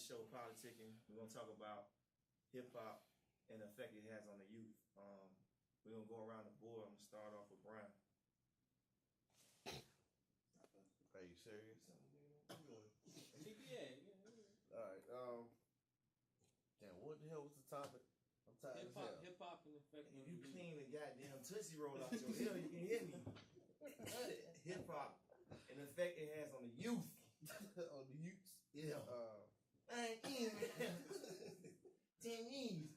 show, Politikin. We're gonna talk about hip hop and the effect it has on the youth. We're gonna go around the board. I'm gonna start off with Brian. Are you serious? Yeah. All right. Damn, what the hell was the topic? I'm tired as hell. Hip hop and the effect on If you the youth. clean the goddamn Tootsie Roll out your ear, you can hear me. Hip hop and the effect it has on the youth. On the youths? Yeah. I ain't in 10 years.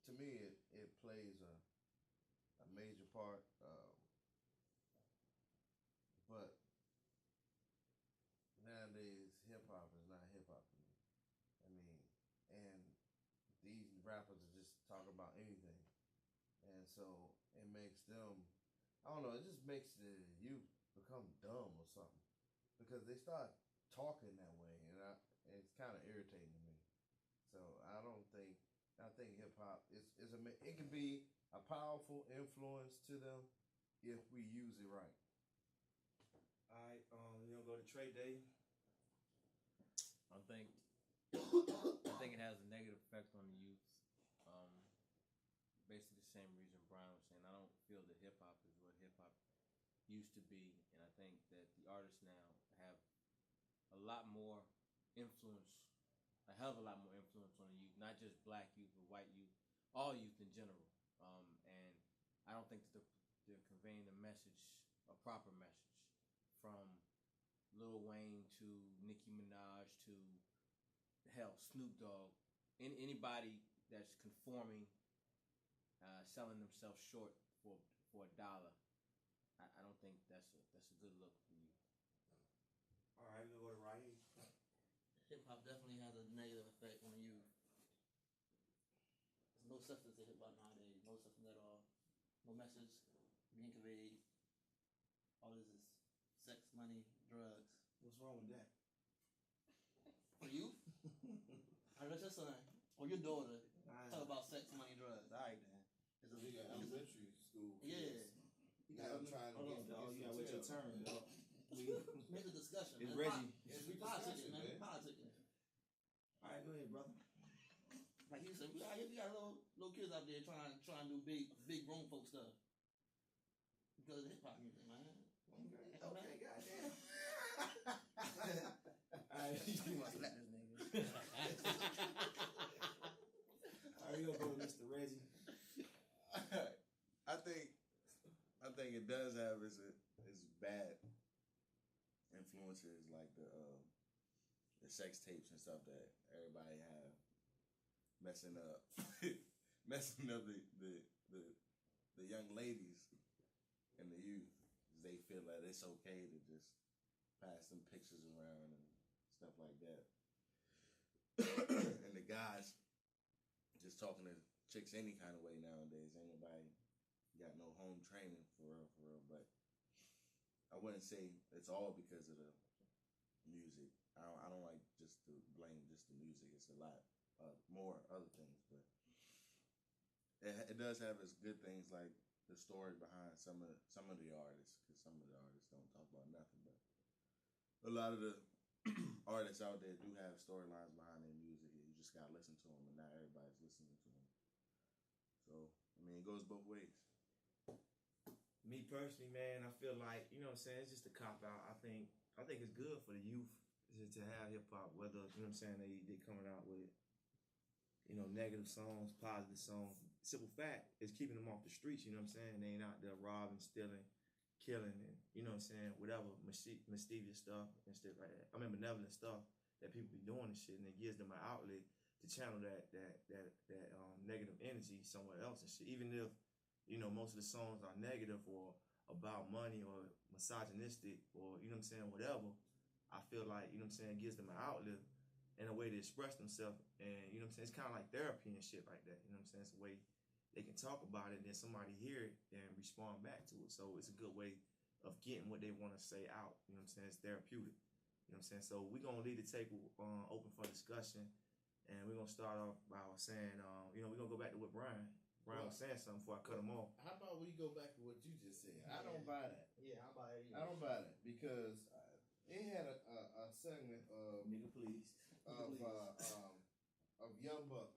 To me, it plays a major part, but nowadays hip hop is not hip hop to me. I mean, and these rappers are just talking about anything, and so it makes them, I don't know, it just makes the youth become dumb or something because they start talking that way, and it's kind of irritating to me. So I think hip hop it can be a powerful influence to them if we use it right. All right, we're gonna go to Trade Day. I think it has a negative effect on the youth. Basically the same reason Brian was saying. I don't feel that hip hop is what hip hop used to be, and I think that the artists now have a lot more influence, a hell of a lot more influence on the youth, not just black youth or white youth, all youth in general. And I don't think that they're conveying a proper message, from Lil Wayne to Nicki Minaj to hell Snoop Dogg, anybody that's conforming, selling themselves short for $1. I don't think that's a good look for you. All right, we'll go to Raheem. Hip hop definitely has a negative effect on the youth. There's no substance to hip hop nowadays, no substance at all, no message being conveyed. All this is sex, money, drugs. What's wrong with that? For you, I let your son or your daughter talk about sex, money, drugs. All right, then. We got elementary school. Yeah. Now I'm trying to get dog. You gotta wait your turn, dog. Make a discussion. It's man. Reggie. It's politicking, man. Politicking. All right, go ahead, brother. Like you said, we got little kids out there trying to do big grown folk stuff because of hip hop music, man. Okay, goddamn. All right, you must let this nigga. All right, we gonna go with Mr. Reggie. I think it does have its bad influences, like the sex tapes and stuff that everybody have messing up the young ladies and the youth. They feel that it's okay to just pass them pictures around and stuff like that. And the guys just talking to chicks any kind of way nowadays. Ain't nobody got no home training for real. But I wouldn't say it's all because of the music. I don't like just to blame just the music. It's a lot more other things, but it does have its good things, like the story behind some of the artists, because some of the artists don't talk about nothing, but a lot of the artists out there do have storylines behind their music. You just gotta listen to them, and not everybody's listening to them. So I mean, it goes both ways. Me personally, man, I feel like, you know what I'm saying, it's just a cop out. I think it's good for the youth to have hip hop, whether, you know what I'm saying, they coming out with, you know, negative songs, positive songs. Simple fact is keeping them off the streets, you know what I'm saying? They ain't out there robbing, stealing, killing, and, you know what I'm saying, whatever mischievous stuff and stuff like that. I mean, benevolent stuff that people be doing and shit, and it gives them an outlet to channel that negative energy somewhere else and shit. Even if, you know, most of the songs are negative or about money or misogynistic or, you know what I'm saying, whatever, I feel like, you know what I'm saying, it gives them an outlet and a way to express themselves. And, you know what I'm saying, it's kind of like therapy and shit like that. You know what I'm saying? It's a way they can talk about it and then somebody hear it and respond back to it. So it's a good way of getting what they want to say out. You know what I'm saying? It's therapeutic. You know what I'm saying? So we're going to leave the table open for discussion. And we're going to start off by saying, you know, we're going to go back to what Brian was saying something before I cut him off. How about we go back to what you just said? I don't buy that. Yeah, how about it? I don't buy that because It had a segment Nigga, please. of Young Buck,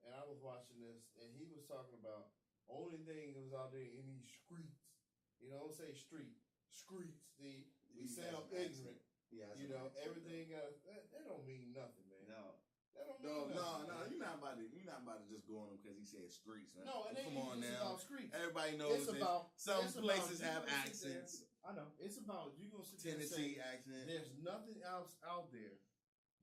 and I was watching this, and he was talking about only thing that was out there in these streets. You know, don't say street, streets. We sound ignorant. Yeah, you know, everything that don't mean nothing, man. No. That don't mean nothing. No. You're not about to just go on him because he said streets. Man. No, it ain't Come on just now. about streets. Everybody knows some places have accents. I know. It's about you gonna sit Tennessee there and say, accent. there's nothing else out there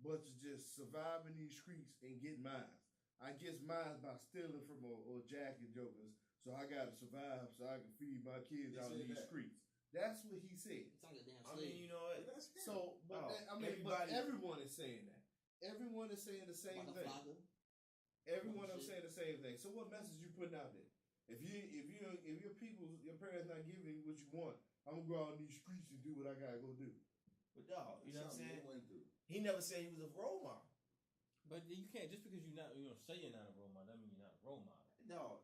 but to just survive in these streets and get mine. I get mine by stealing from or jacking jokers. So I gotta survive so I can feed my kids out in these streets. That's what he said. It's like a damn I slave. mean, you know what? So, but but everyone is saying that. Everyone is saying the same thing. Everyone is saying the same thing. So, what message you putting out there? If your parents not giving you what you want, I'm gonna go out in these streets and do what I gotta go do. But dog, you know what I'm saying? Went through. He never said he was a role model. But you can't just because you're not, say you're not a role model, that means you're not a role model. Dog,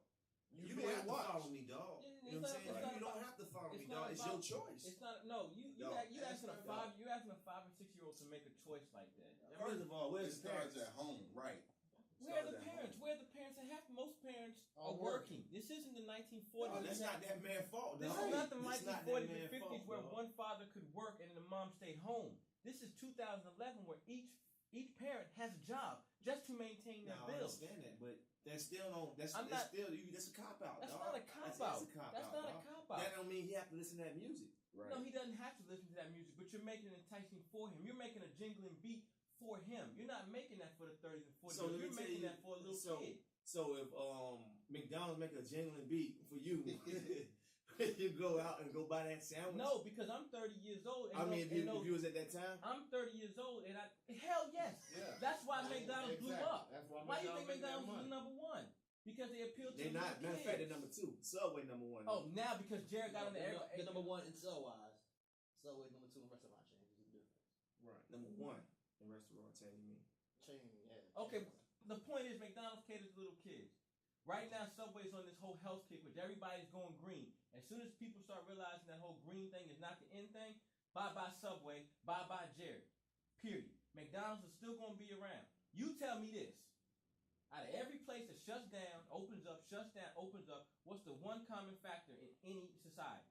you You don't can't have to watch. follow me, dog. Yeah, You know what I'm saying? not You don't about- have to follow me, it's dog. not It's about- your choice. It's not. No, you No, asking a that's five. You asking a 5 or 6 year old to make a choice like that. First of all, It where's the starts parents? at home, right? Where are the parents? Where are the parents that have? Most parents are working. This isn't the 1940s. Oh, that's not that man's fault, This dog. is not the It's not that 1940s man's and 50s fault, where dog. one father could work and the mom stayed home. This is 2011 where each parent has a job just to maintain their No, I bills. understand that, but that's still no. That's I'm that's not- still that's a cop out. That's dog. not a cop That's out. a cop That's out, not a dog. cop out. That don't mean he have to listen to that music. Right. No, he doesn't have to listen to that music, but you're making it enticing for him. You're making a jingling beat for him. You're not making that for the 30s and 40s. So let me You're tell making you- that for a little so- kid. So if McDonald's make a jingling beat for you, you go out and go buy that sandwich. No, because I'm 30 years old. And I mean, if and you was at that time, I'm 30 years old, and hell yes. Yeah. That's why McDonald's blew Exactly. up. That's Why do you think make that McDonald's was money. number one? Because they appealed to they're the not. little Matter of fact, kids. they're number 2. Subway number 1. Oh, now because Jared got on the air. The number one in cell-wise. Subway number 2 in restaurant chains. Is the difference. Right. number 1 in restaurant chain. You mean? Chain, yeah. Okay, the point is McDonald's caters to little kids. Right now, Subway's on this whole health kick, which everybody's going green. As soon as people start realizing that whole green thing is not the end thing, bye-bye Subway, bye-bye Jared. Period. McDonald's is still going to be around. You tell me this. Out of every place that shuts down, opens up, shuts down, opens up, what's the one common factor in any society?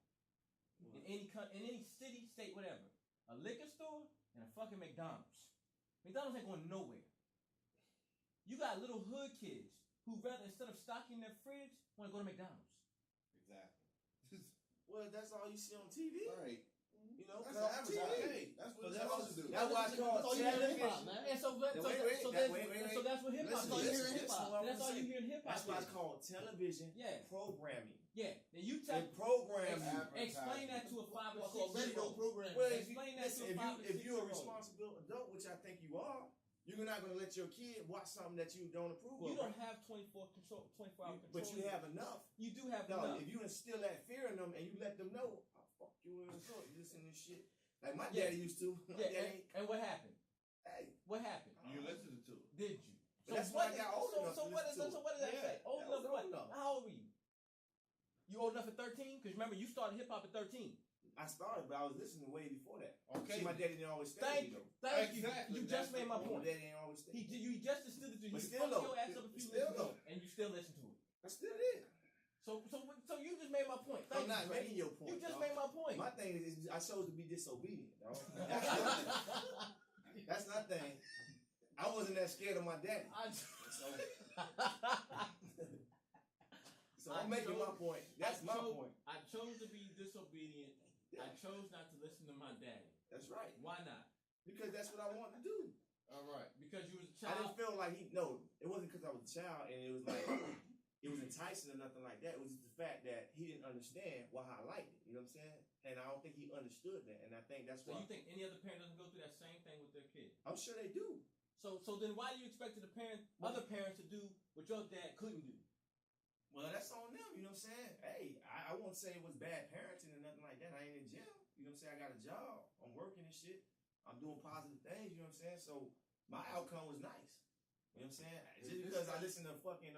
In any city, state, whatever? A liquor store and a fucking McDonald's. McDonald's ain't going nowhere. You got little hood kids who rather, instead of stocking their fridge, want to go to McDonald's. Exactly. Well, that's all you see on TV. Right. You know, That's on advertising. TV. That's what So it's that's supposed to do. That's why it's called all you hear in hip hop, television. man. And so Wait. that's what hip hop Listen, is. listen, hip hop. what I'm That's all you saying. hear in hip hop. That's why it's called television Yeah. programming. Yeah. Then you tell And program you. explain that to a 5 or What's called 6 year radio old. program. Well, Explain that to a 5 or 6 if you're a year old. responsible adult, which I think you are, you're not going to let your kid watch something that you don't approve You of. don't have 24 hour control. But you have enough. You do have No, enough. if you instill that fear in them and you let them know, I'll fuck you in the throat. You listen to this shit. Like my Yeah. daddy used to. My Yeah, daddy, and what happened? hey, What happened? You listened to it. Did you? But that's when I got old enough So to what listen to so it. what does that Yeah, say? Old I enough was what? old enough. How old were you? You old enough at 13? Because remember, you started hip hop at 13. I started, but I was listening way before that. Okay. See, my daddy didn't always stay Thank with me, you. though. Thank Exactly. you. You That's just made my the My point. daddy didn't always stay. You just instilled it to you. But You still fucked though. your ass up a few Still minutes though. ago, and you still listen to it. I still did. So you just made my point. Thank I'm not you, Dre. making your point. You just dog. made my point. My thing is I chose to be disobedient, dog. That's my thing. I wasn't that scared of my daddy. So I'm making my point. That's my point. I chose to be disobedient. I chose not to listen to my daddy. That's right. Why not? Because that's what I wanted to do. All right. Because you was a I didn't child. feel like it wasn't because I was a child and it was like it was enticing or nothing like that. It was just the fact that he didn't understand why I liked it. You know what I'm saying? And I don't think he understood that. And I think that's So why you think any other parent doesn't go through that same thing with their kid? I'm sure they do. So then why do you expect other parents to do what your dad couldn't do? Well, that's on them. You know what I'm saying? Hey, I won't say it was bad parenting or nothing like that. I ain't in jail. You know what I'm saying? I got a job. I'm working and shit. I'm doing positive things. You know what I'm saying? So my outcome was nice. You know what I'm saying? Just because I listen to fucking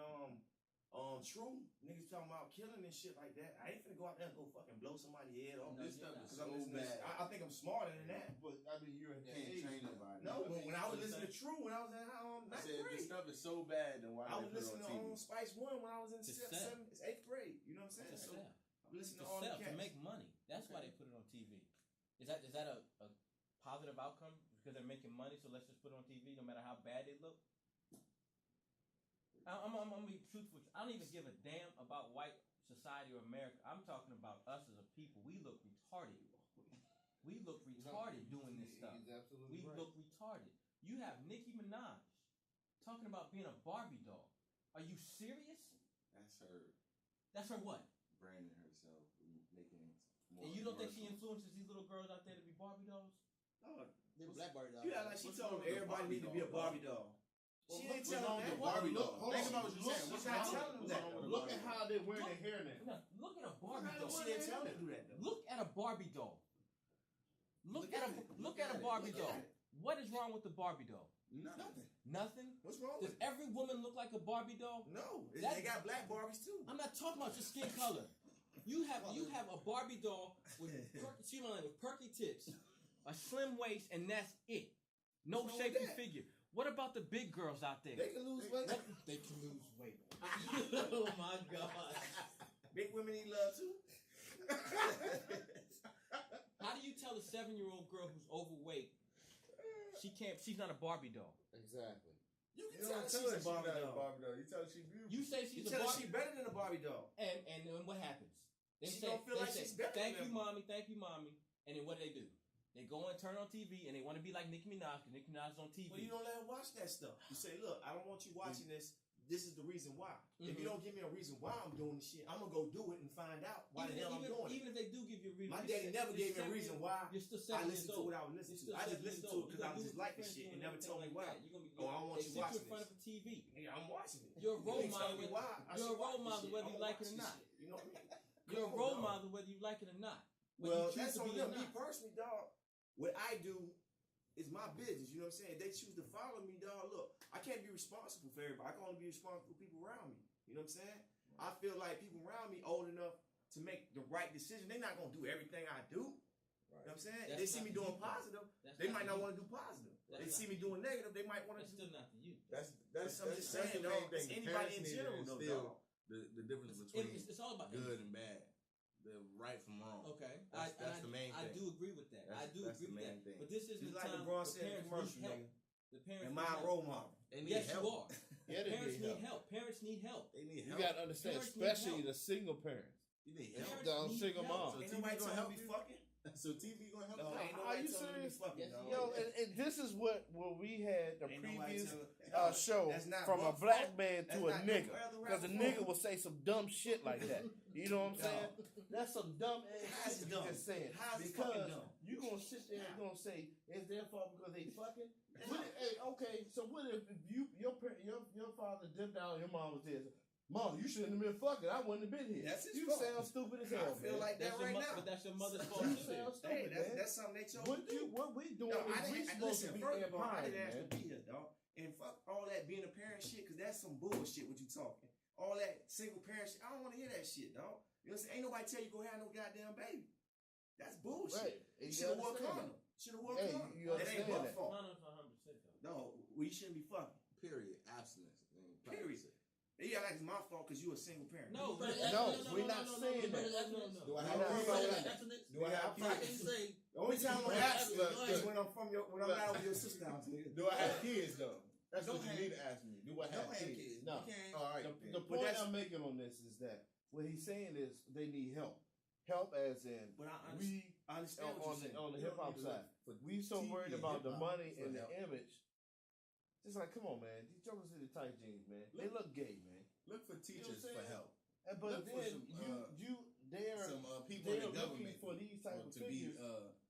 True, niggas talking about killing and shit like that. I ain't finna go out there and go fucking blow somebody's head off. No, this stuff is so bad. I think I'm smarter than that. But I mean, you're in that Can't age. train nobody. No, when I was listening to True, when I was in I said this stuff is so bad, then why I they was put it listening on to TV? Spice One when I was in To 8th grade. You know what I'm saying? So I'm listening to all the to cats. make money. That's why they put it on TV. Is that a positive outcome because they're making money? So let's just put it on TV, no matter how bad they look. I'm gonna be truthful. I don't even give a damn about white society or America. I'm talking about us as a people. We look retarded. We look retarded doing this stuff. We look retarded. You have Nicki Minaj talking about being a Barbie doll. Are you serious? That's her. That's her what? Branding herself, making more. And you don't think she influences these little girls out there to be Barbie dolls? Oh, They're black Barbie dolls. you act like she told everybody need to be a Barbie doll. She ain't telling them that. Barbie doll. Hold Think on. about what you're saying. She's not telling them that. Look at how they're wearing their hair now. Look at a Barbie doll. She didn't tell them to do that though. Look at a Barbie doll. Look at a Barbie Look doll. at it. What is wrong with the Barbie doll? Nothing. Nothing. What's wrong Does with it? every woman look like a Barbie doll? No, That- they got black Barbies too. I'm not talking about just skin color. You have a Barbie doll with perky tits, a slim waist, and that's it. No What's wrong with shapely that? figure. What about the big girls out there? They can lose weight. They can lose weight. Oh my God. Big women need love too. How do you tell a 7-year-old girl who's overweight she's not a Barbie doll? Exactly. You can You tell don't her tell she's her a she's Barbie not a doll. Barbie doll. You tell her she's beautiful. You say You she's a tell her Barbie she's better than a Barbie doll. and what happens? She don't feel like she's better thank than you, them. mommy. And then what do? They go and turn on TV and they want to be like Nicki Minaj because Nicki Minaj is on TV. Well, you don't let her watch that stuff. You say, look, I don't want you watching this. This is the reason why. If you don't give me a reason why I'm doing this shit, I'm gonna go do it and find out why the hell I'm doing it. Even if they do give you a reason. My daddy never gave me a reason why You're still I 7 years listened to old. what I was listening to. I just listened to it because I just like the shit and never told me why. Oh, I don't want you watching in front this. of a TV. Yeah, I'm watching it. You're a role You ain't telling me model. why I You're should a role watch model this shit. whether you I'ma like it watch or this not. shit. You know what I mean? You're a Come on, role dog. model whether you like it or not. Well, you choose that's to on be them. or Me not. personally, dog. What I do is my business. You know what I'm saying? If they choose to follow me, dog. Look, I can't be responsible for everybody. I can only be responsible for people around me. You know what I'm saying? I feel like people around me old enough to make the right decision. They're not gonna do everything I do. You know what I'm saying? If they see me doing positive, they might not want to do positive. They see me doing negative, they might want to That's do. still not for you. That's I'm just saying, the dog. main It's thing. anybody in Parents need to general, though, instill dog. the difference between It's all about good and bad, the right from wrong. Okay, That's the main I thing. do agree with that. That's the main thing. But this is Just the like time LeBron the said in the parents commercial, need help. nigga. The parents And need my help. role model. They need Yes, help. you are. Yeah, they Parents need need help. Parents need help. They need You help. gotta understand, Parents need especially help. the single parents. You need Parents help. The need single help. mom. So Ain't TV nobody gonna telling help me you? fucking. So TV gonna help No, you? ain't Are nobody you telling me to be serious? fucking, Yes, dog. Yo, and this is what we had the Ain't nobody previous telling- show That's not from a my black fault. man That's to a not nigga. no other Because a rapper nigga fault. will say some dumb shit like that. You know what I'm saying? That's some dumb How's ass shit it you dumb? just saying. How's it fucking Because dumb? you gonna sit there and gonna say it's their fault because they fucking. What if, hey, okay, so what if your father dipped out and your mom was there? Mom, you shouldn't have been fucking. I wouldn't have been here. That's his you fault. sound stupid as I hell. feel man. like that right now. But that's your mother's fault You too. sound stupid, Hey, man. that's something they chose to do. What we doing No, is I we didn't supposed listen. to be First of all, I empowering, didn't ask man. to be here, dog. And fuck all that being a parent shit, cause that's some bullshit. What you talking? All that single parent shit. I don't want to hear that shit, dog. You know what I'm saying? Ain't nobody tell you go have no goddamn baby. That's bullshit. Right. You should have wore a understand condom. that. Should have wore a Hey, condom. you That ain't understand my that. fault. No, 100% though. No, we shouldn't be fucking. Period. Abstinence. Period. Yeah, like it's my fault because you a single parent. No, we're not saying that. No. Do I We're have not kids? saying that. Do I have Yeah, kids? The only time I'm abstinent is when I'm out with your sister house, nigga. Do I have kids though? That's Don't what you have- need to ask me. Do I have Don't have kids? kids. No. You can't. All right. The then. point that's- I'm making on this is that what he's saying is they need help. Help as in But I we understand what you're saying. on the You hip don't hop need to side. look for We so TV worried and about the hip-hop money for and the help. image. It's like, come on, man. These jokers in the tight jeans, man. They look gay, man. Look for teachers saying? for help. And but Look for then they're some people in they're the government looking for these type of to be figures.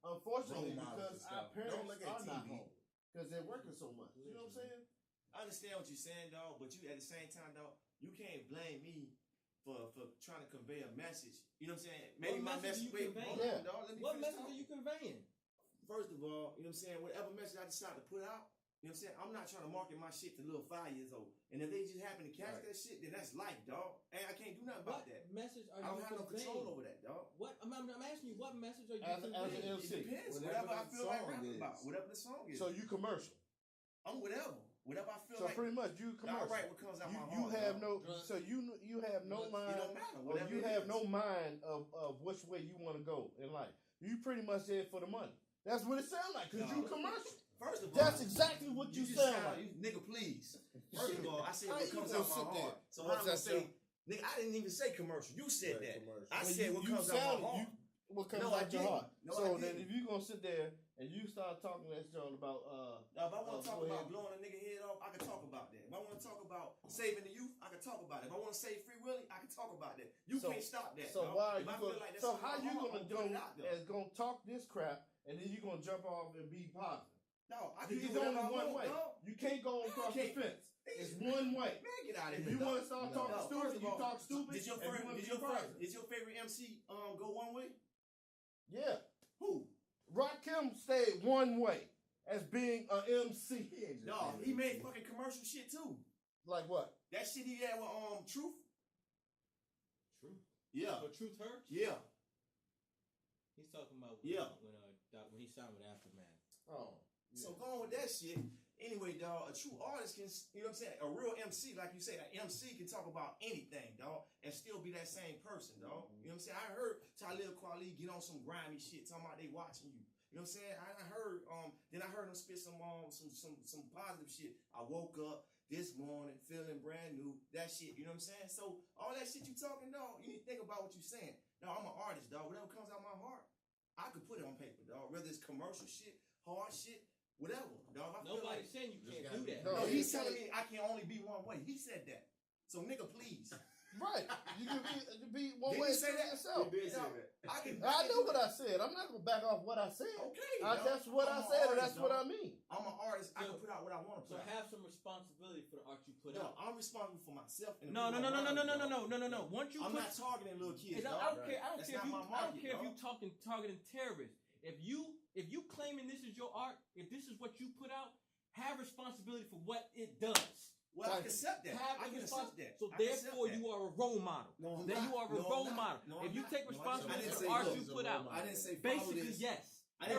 Unfortunately, role models because and our stuff. parents Don't look at are not TV. home because they're working so much. You know what I'm saying? I understand what you're saying, dog, but you at the same time, dog, you can't blame me for trying to convey a message. You know what I'm saying? Maybe What my message message. are you conveying? Yeah. Dog, let me What finish message talking. are you conveying? First of all, you know what I'm saying? Whatever message I decide to put out, You know what I'm saying? I'm not trying to market my shit to little 5 years old. And if they just happen to catch that shit, then that's life, dog. And I can't do nothing about that. Message are I don't you have no conveying? control over that, dog. What I'm asking you, what message are you As an conveying? MC. It depends. Whatever I feel like rapping about. Whatever the song is. So you commercial. I'm whatever. Whatever I feel So like. pretty much you commercial. I write what comes out my heart. You have dog. no. So you have no mind. It don't matter. Or Whatever you it have is. no mind of which way you want to go in life. You pretty much there for the money. That's what it sounds like. Cause No. you commercial. First of all, That's exactly what you just sound like. Nigga, please. First of all, I said How what you comes gonna out sit my there? heart. So What's how I'm gonna that say, sound? nigga, I didn't even say commercial. You said Right, that. commercial. I Well, said what comes out sounded- my heart. What comes No, I out your didn't. heart. No, So I then didn't. if you gonna sit there and you start talking that John about Now, if I want to talk go about ahead. blowing a nigga head off, I can talk about that. If I want to talk about saving the youth, I can talk about it. If I want to save Free Willy, I can talk about that. You So- can't stop that. So dog. why are If you I feel gonna? like that's So on how my you heart, gonna I'm go put it out there. and gonna talk this crap and then you gonna jump off and be positive? No, I can It's do only whatever I one want, way. dog. You can't go across the can't. fence. It's one way. Man, get out of If here. you dog. want to start talking No, stupid, first of you all, talk stupid. Did your If you favorite, wanna did be your favorite, positive. did your favorite MC go one way? Yeah. Who? Rakim stayed one way as being an MC. No, he made fucking commercial shit too. Like what? That shit he had with Truth. Truth. Yeah. Oh, Truth Hurts? Yeah. He's talking about when he signed with Aftermath. Oh. So going with that shit. Anyway, dog, a true artist can, you know what I'm saying? A real MC, like you say, an MC can talk about anything, dog, and still be that same person, dog. You know what I'm saying? I heard Talib Kweli get on some grimy shit, talking about they watching you. You know what I'm saying? I heard, then I heard him spit some positive shit. I woke up this morning feeling brand new. That shit, you know what I'm saying? So all that shit you talking, dog, you need to think about what you saying. Now I'm an artist, dog. Whatever comes out my heart, I could put it on paper, dog. Whether it's commercial shit, hard shit, whatever, dog. I feel Nobody's like, saying you can't gotta do that. No, no, he's telling me I can only be one way. He said that. So nigga, please. Right. You can be one Did way he say that? yourself. Did say that. I know what I said. I'm not gonna back off what I said. Okay. That's what I said, and that's what I mean. I'm an artist. I So- can put out what I want to So put out. have some responsibility for the art you put No, out. I'm responsible for myself. And the No. people around me, dog. No. Once you I'm put, not targeting little kids. I dog. don't care. I don't That's care if you. not my I don't market, care if you dog. targeting terrorists. If you claiming this is your art, if this is what you put out, have responsibility for what it does. Well, I can accept that. Have I can accept that. So I can accept therefore, that. you are a role model. No, I'm Then not. you are a No, I'm role not. model. No, If I'm you not. take No, I responsibility didn't for say the art look. you put out, I didn't say follow basically this. yes. I didn't-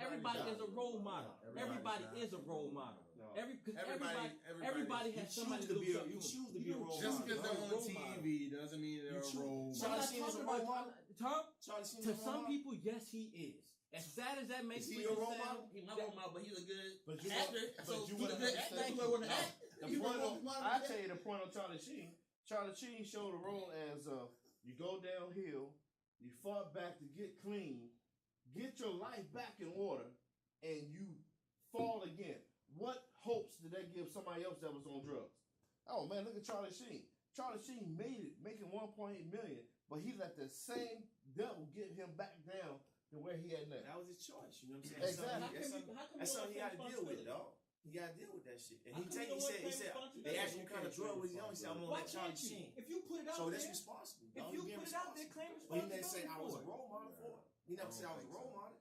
Everybody is a role model. Everybody Everybody's is a role model. No. Everybody You has somebody choose to to be look a- up you to. choose to be a role Just model. because they're on Role model. TV doesn't mean they're a role choose- I'm Charlie not Sheen is talking a role about model? Tom. Charlie Sheen To is a role some model? people, yes, he is. As sad as that makes Is he me a role sound, model? He's not role model, but he's a good But you actor. want- So but you he's a want- good actor. That's why I want to No. act. The You point role of, model, I yeah. tell you the point on Charlie Sheen. Charlie Sheen showed the role as you go downhill, you fought back to get clean, get your life back in order, and you fall again. What hopes did that give somebody else that was on drugs? Oh man, look at Charlie Sheen. Charlie Sheen made it, making 1.8 million, but he let the same devil get him back down to where he at now. That was his choice. You know what I'm saying? Exactly. That's something he got to deal with, dog. He got to deal with that shit. And How he come you don't said, claim they asked responsibility? him what kind of drug was he on. He said, I'm on Why that Charlie can't you? Sheen. If you put it out So there, that's responsible. if dog. you He being put it out there, responsible. claim But he didn't say responsibility I was for a it. role model for it. He never said I was a role model.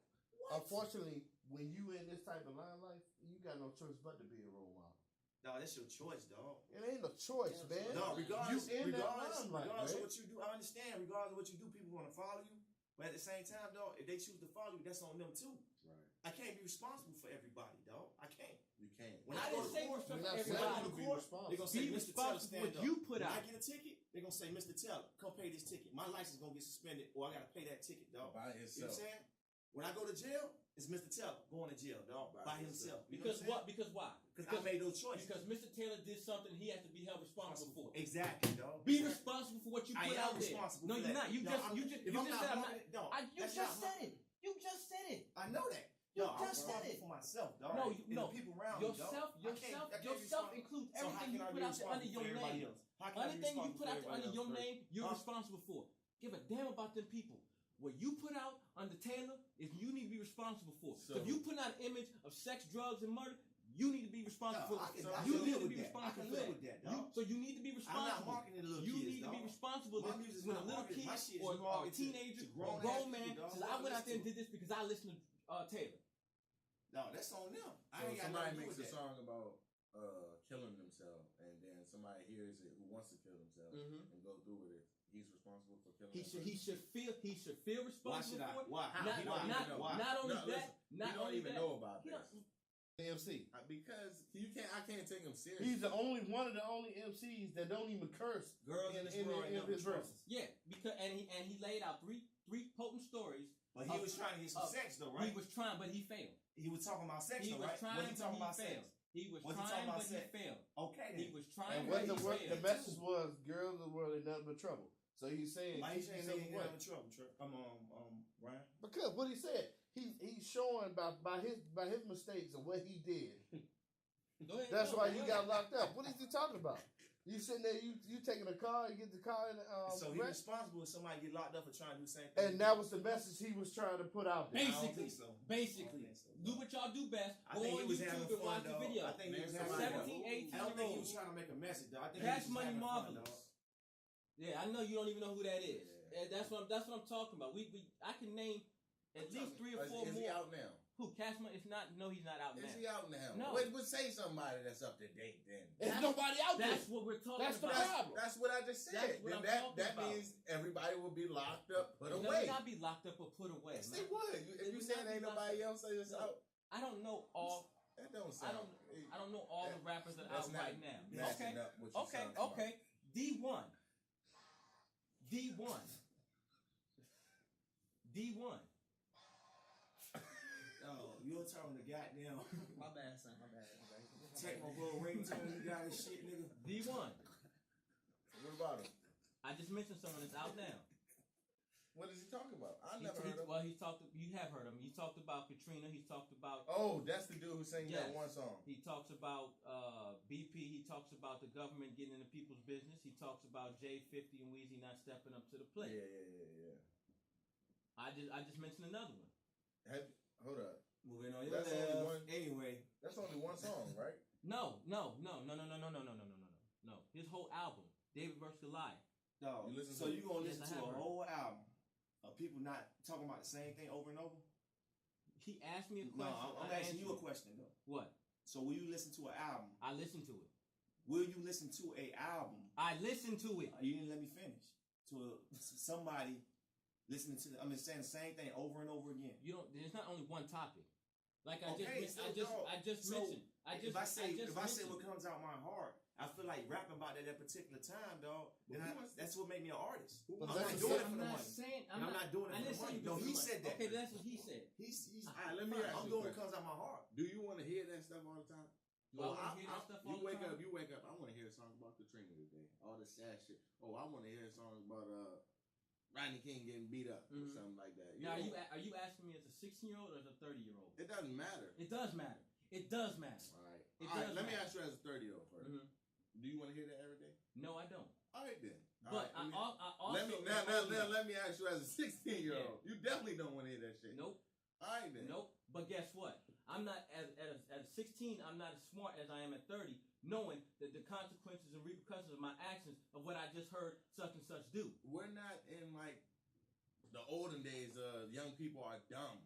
Unfortunately, when you in this type of line life, you got no choice but to be a role model. No, that's your choice, dog. It ain't a choice, man. No, regardless, You in that regardless, limelight, regardless of man. what you do, I understand. Regardless of what you do, people want to follow you. But at the same time, dog, if they choose to follow you, that's on them too. Right. I can't be responsible for everybody, dog. I can't. You can't. When I I go didn't to say court, respect We're not for saying everybody. to be responsible. they're gonna say, Be Mr. Teller, responsible for stand what up. you put When out. I get a ticket, they're gonna say, Mr. Teller, come pay this ticket. My license gonna get suspended, or I gotta pay that ticket, dog. By You know what I'm himself. saying? When I go to jail, it's Mr. Teller going to jail, dog, by himself. You know Because what? Because why? Because I made those choices. Because Mr. Taylor did something he has to be held responsible for. Exactly, dog. Be responsible for what you I put am out there. responsible No, for you're that. not. You No, just I'm- you just if you I'm just not said I'm marketing- not. no, You that's just not said it. You just said it. I know that. You No, I'm just said responsible it. for myself, dog. No, And no. the people around me, dog. Yourself includes So how everything can you I put be out there under responsible your for everybody name. else? How can I be Anything you responsible put for out there under everybody your else name, you're Huh? responsible for. Give a damn about them people. What you put out under Taylor is you need to be responsible for. So if you put out an image of sex, drugs, and murder, you need to be responsible No, for. I You can need live to with be that. I responsible can for live that. with that, You- dog. So you need to be I'm not responsible. marketing to little You kids, need to be dog. responsible My music's when a not little marketed. kid My shit is or a marketed to teenager or a grown-ass grown people, man dog. says, I went out there and did this because I listened to Taylor. No, that's on them. So Somebody makes a song about killing themselves, and then somebody hears it who wants to kill themselves and go through with it. He's responsible for killing. He should feel responsible for it. Why? Not only that. Not don't only even that. know about this. MC. Because I can't take him seriously. He's one of the only MCs that don't even curse girls in his verses. Yeah, because and he laid out three potent stories. But he was trying to get some sex though, right? He was trying, but he failed. He was talking about sex, he though, was right? Trying, was he talking about failed. sex? He was Was he trying, talking about but sex? he failed. Okay, then. He was trying, And but the message was, girls are really nothing but trouble. So he's saying, why he saying they ain't what? in trouble? Ryan? Because what he said, he's showing by his mistakes and what he did. Go ahead. That's why he got locked up. What is he talking about? You sitting there, you taking a car, you get the car in so he's responsible if somebody get locked up for trying to do the same thing. and that was the message he was trying to put out there. Basically, so. do what y'all do best. I Go think on he was YouTube having and fun, watch the dog. video. I think he was having 17, 18 I don't think he was years trying to make a message, though. I think Cash he was Money having Marvelous. fun, dog. Yeah, I know you don't even know who that is. Yeah. That's what I'm talking about. I can name at least 3 or 4 Is he more. out now? Who? Cash Money? It's not. No, he's not out now. Is he out now? No. Would say somebody that's up to date then. There's nobody out there. That's what we're talking That's the about. problem. That's what I just said. That's what I'm talking that about. means everybody will be locked up, put They away. would not be locked up or put away. Yes, man. they would. If you saying ain't nobody else that's out, I don't know all. that don't I sound. don't know all the rappers that are out right now. Matching up what you sound about. Okay. D1. Oh, you're talking the goddamn My bad, son. My bad. techno little ringtone you got and shit, nigga. D1. What about him? I just mentioned someone that's out now. What is he talking about? I never heard him. Well, you have heard him. He talked about Katrina. He talked about. Oh, that's the dude who sang Yes. that one song. He talks about BP. He talks about the government getting into people's business. He talks about J50 and Weezy not stepping up to the plate. Yeah. I just mentioned another one. Hold up. Moving on your That's only left. one. Anyway. That's only one song, right? No. His whole album, David vs. Goliath. Dog. You listen So to you gonna Yes, listen I to a have heard. whole album of people not talking about the same thing over and over? He asked me a No, question. I'm I asking you a answered. question though. What? So will you listen to an album? I listened to it. Will you listen to a album? I listened to it. You didn't let me finish. Somebody listening to saying the same thing over and over again. You don't. There's not only one topic. Like I Okay, just so, mentioned. if I say mentioned. what comes out my heart, I feel like rapping about that at particular time, dog. Then that's what made me an artist. But I'm that's not the doing it same- for the I'm not money. saying. I'm not doing it for the money. No, he said that. Okay, that's what he said. He's All right, let me ask I'm you doing a what comes out my heart. Do you want to hear that stuff all the time? Do I wanna hear that stuff all the time? You wake up. I want to hear a song about Katrina today. All the sad shit. Oh, I want to hear a song about Rodney King getting beat up or something like that. Now, are you asking me as a 16-year-old or as a 30-year-old? It doesn't matter. It does matter. It does matter. All right. It All right. does Let me matter. ask you as a 30-year-old first. Mhm. Do you want to hear that every day? No, I don't. All right then. But I also let me ask you as a 16-year-old. You definitely don't want to hear that shit. Nope. All right then. Nope. But guess what? I'm not at 16. I'm not as smart as I am at 30, knowing that the consequences and repercussions of my actions of what I just heard such and such do. We're not in like the olden days. Young people are dumb.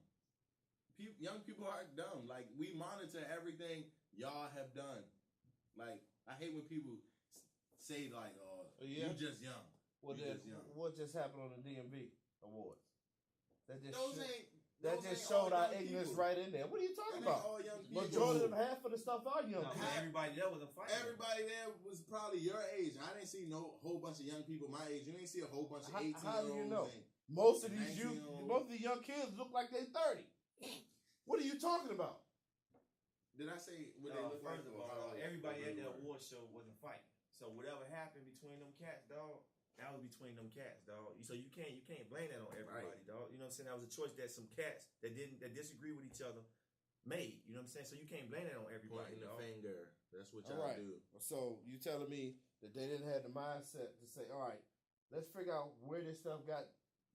Young people are dumb. Like we monitor everything y'all have done. Like I hate when people say like, "Oh, Yeah. you just young." What just happened on the DMV awards? That just showed our ignorance right in there. What are you talking about? All young people. Majority of half of the stuff are young No, people. everybody there was a fight. Everybody there was probably your age. I didn't see no whole bunch of young people my age. You didn't see a whole bunch of 18-year-olds. How do you know? and- Most of these 19-year-olds. most of the young kids look like they're 30. What are you talking about? Did I say what they look like? First of all, everybody at that award show wasn't fighting. So whatever happened between them cats, dog, that was between them cats, dog. So you can't blame that on everybody, Right. dog. You know what I'm saying? That was a choice that some cats that disagree with each other made. You know what I'm saying? So you can't blame that on everybody, Pointing the dog. finger. That's what All y'all right. do. So you telling me that they didn't have the mindset to say, all right, let's figure out where this stuff got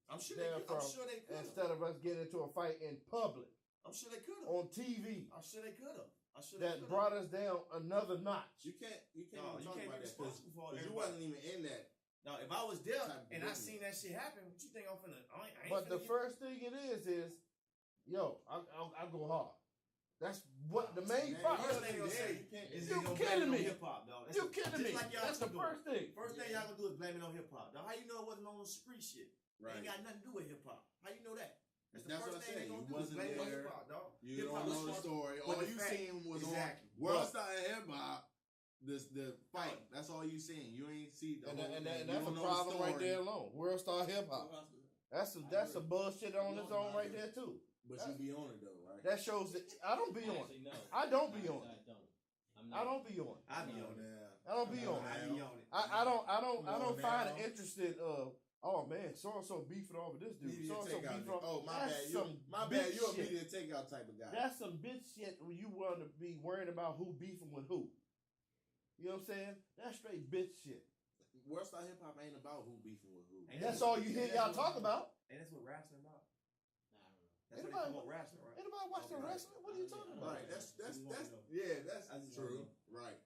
I'm sure down they from could. instead of us getting into a fight in public I'm sure they could have. on TV I'm sure they could have. that brought us down another notch. You can't No, even you talk can't about be that responsible for because you everybody. wasn't even in that. No, if I was there Type of and I business. seen that shit happen, what you think I'm finna? I ain't But the finna first thing it is, yo, I go hard. That's what the main problem First thing they'll say is you gonna kidding blame it on me. hip hop, dog. You kidding me. Like That's the first thing. First thing y'all gonna do is blame it on hip hop, dog. How you know it wasn't on no street shit? Right. It ain't got nothing to do with hip hop. How you know that? That's the That's first what I thing said. they gonna You do is wasn't blame it on there. hip hop, dog. You Hip-hop don't know was the fun, story. but All the you fact- seen was exactly. on World Star Hip Hop. The fight. That's all you seen. You ain't see the And, whole and, thing. and You that's a don't know the problem right story, there alone. World Star Hip Hop. That's some bullshit on its own right there too. But you be on it though, right? That shows that I don't be on it. Actually, no. I don't be on it. I don't. I don't be on it. I be on it. Yeah. I don't be on I it. be on it. I don't Come on find now. it interested oh man, so and so beefing over this dude. Immediate So and so takeout. beefing over. Oh, my That's bad. some My bitch bad. You a shit. media takeout type of guy. That's some bitch shit when you want to be worried about who beefing with who. You know what I'm saying? That's straight bitch shit. World Star Hip Hop ain't about who beefing with who. Ain't That's all you hear y'all talk about. And that's what wrestling about. That's Ain't what they nobody- promote wrestling, right? Anybody watch the Okay. wrestling? What are you talking about? Right. That's You want to know. yeah. That's I just true. want to Right.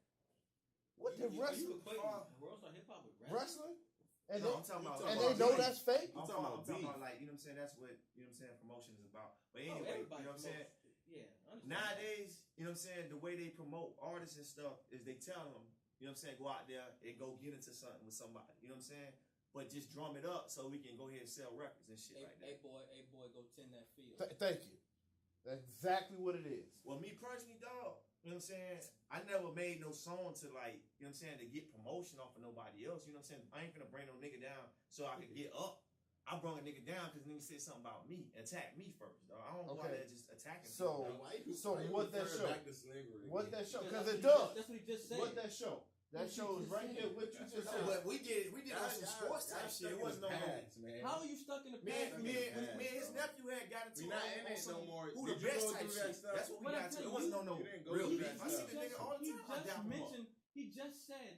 What the wrestling? World Star Hip Hop with Wrestling? And No, they, I'm talking about. and they know that's fake? I'm I'm talking talking about about like, you know what I'm saying? That's what, you know what I'm saying, promotion is about. But Oh, anyway, everybody you know what I'm saying? Yeah. I understand. Nowadays, you know what I'm saying, the way they promote artists and stuff is they tell them, you know what I'm saying, go out there and go get into something with somebody. You know what I'm saying? But just drum it up so we can go ahead and sell records and shit like that. Hey boy, go tend that field. Thank you. That's exactly what it is. Well, me personally, dog, you know what I'm saying? I never made no song to like, you know what I'm saying, to get promotion off of nobody else. You know what I'm saying? I ain't gonna bring no nigga down so I can get up. I brought a nigga down because nigga said something about me, attack me first, dog. I don't go out Okay. there just attacking So- people, dog. So what that show? Back to slavery. What that show? Because That's it what does. That's what he just said. What that show? That shows right there what you just said. But we did on some sports type shit. It wasn't no past, man. How are you stuck in the Me past? and his nephew had got into We not it in on it some no more. who Did the you best go type through that shit. stuff? That's what we What got I'm into. It telling wasn't you, no you didn't go real through beef. that I see stuff. the nigga all the time. I doubt him up. He just said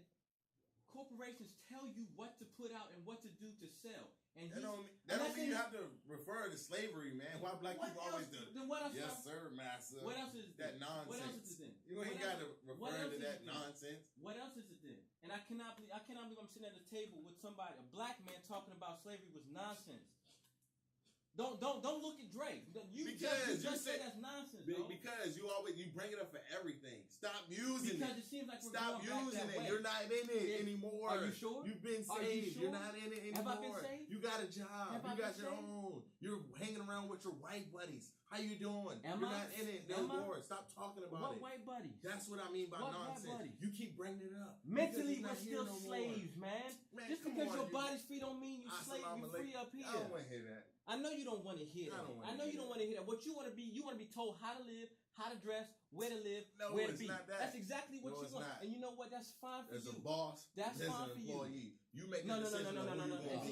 corporations tell you what to put out and what to do to sell. And That don't that's mean you in- have to refer to slavery, man. Why black what people else, always do? Then what else? Yes, sir, master. What else is it That then? nonsense. What else is it then? You What ain't else- got to what refer else to is that it then? nonsense. What else is it then? And I cannot believe I'm sitting at the table with somebody, a black man, talking about slavery was nonsense. Don't look at Drake. You Because just you said said- that's nonsense, bro. Because you bring it up for everything. Stop using Because it. it seems like we're Stop going back using that it. way. You're not in it Yeah. anymore. Are you sure? You've been Are you saved. sure? You're not in it anymore. Have I been saved? You got a job. Have I You got been your saved? own. You're hanging around with your white buddies. How you doing? Am You're I? not in it Am I? anymore. Stop talking about What it. white buddies? That's what I mean by What white nonsense. buddies? You keep bringing it up. Mentally, Because we're it's not still here no more. slaves, man. Man, Just come because on, your you- body's free don't mean you slave. Assalamu You free alaikum. up here. I don't want to hear that. I know you don't want to hear I that. don't wanna I know hear you don't that. want to hear that. What you want to be told how to live, how to dress, where to live, No, where to it's be. not that. That's exactly what No, you it's want. not. And you know what? That's fine for As you. a boss, That's as fine an for you. employee, you make No, a no, no, decision no, no, on no, who no, you no. gonna be.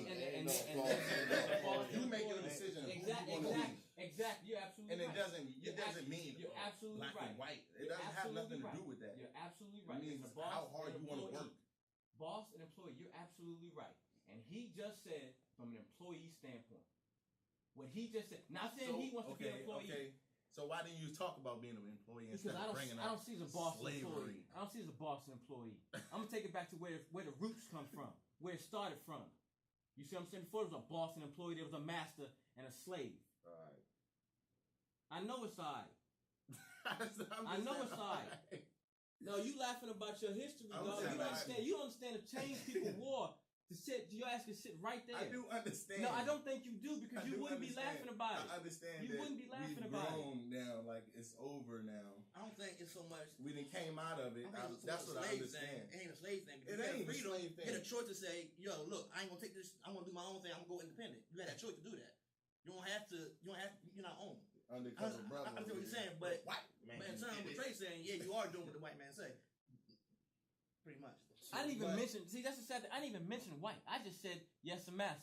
You making a decision of who you gonna be. Exactly. You're absolutely And it right. doesn't mean You're absolutely black right. and white. It You're doesn't have absolutely nothing to right. do with that. You're absolutely It right. means As a boss how hard and you want to employee. work. Boss and employee, you're absolutely right. And he just said, from an employee standpoint, what he just said. Not saying he wants to be an employee. Okay. So why didn't you talk about being an employee Because instead of bringing I up don't see as a boss and slavery? employee. I don't see as a boss and employee. I'm gonna take it back to where the roots come from, where it started from. You see what I'm saying? Before there was a boss and employee, there was a master and a slave. Alright. I know it's alright. I know it's alright. No, you laughing about your history, I'm dog. saying You don't understand. You don't understand the change people wore to sit. Your ass can sit right there. I do understand. No, I don't think you do because I you do wouldn't be understand. laughing about it. I understand. You that wouldn't be laughing we've about it. grown now, like it's over now. I don't think it's so much. We done came out of it. I think it's so That's much what I slave understand. thing. It ain't a slave thing. It ain't a slave thing. You had a choice to say, yo, look, I ain't gonna take this. I'm gonna do my own thing. I'm gonna go independent. You had that choice to do that. You don't have to. You're not own. Undercover brother. I see what you're saying, but white man. in terms of what Trey's saying, yeah, you are doing what the white man say. Pretty much. I didn't even mention. See, that's the sad thing. I didn't even mention white. I just said yes, a massa.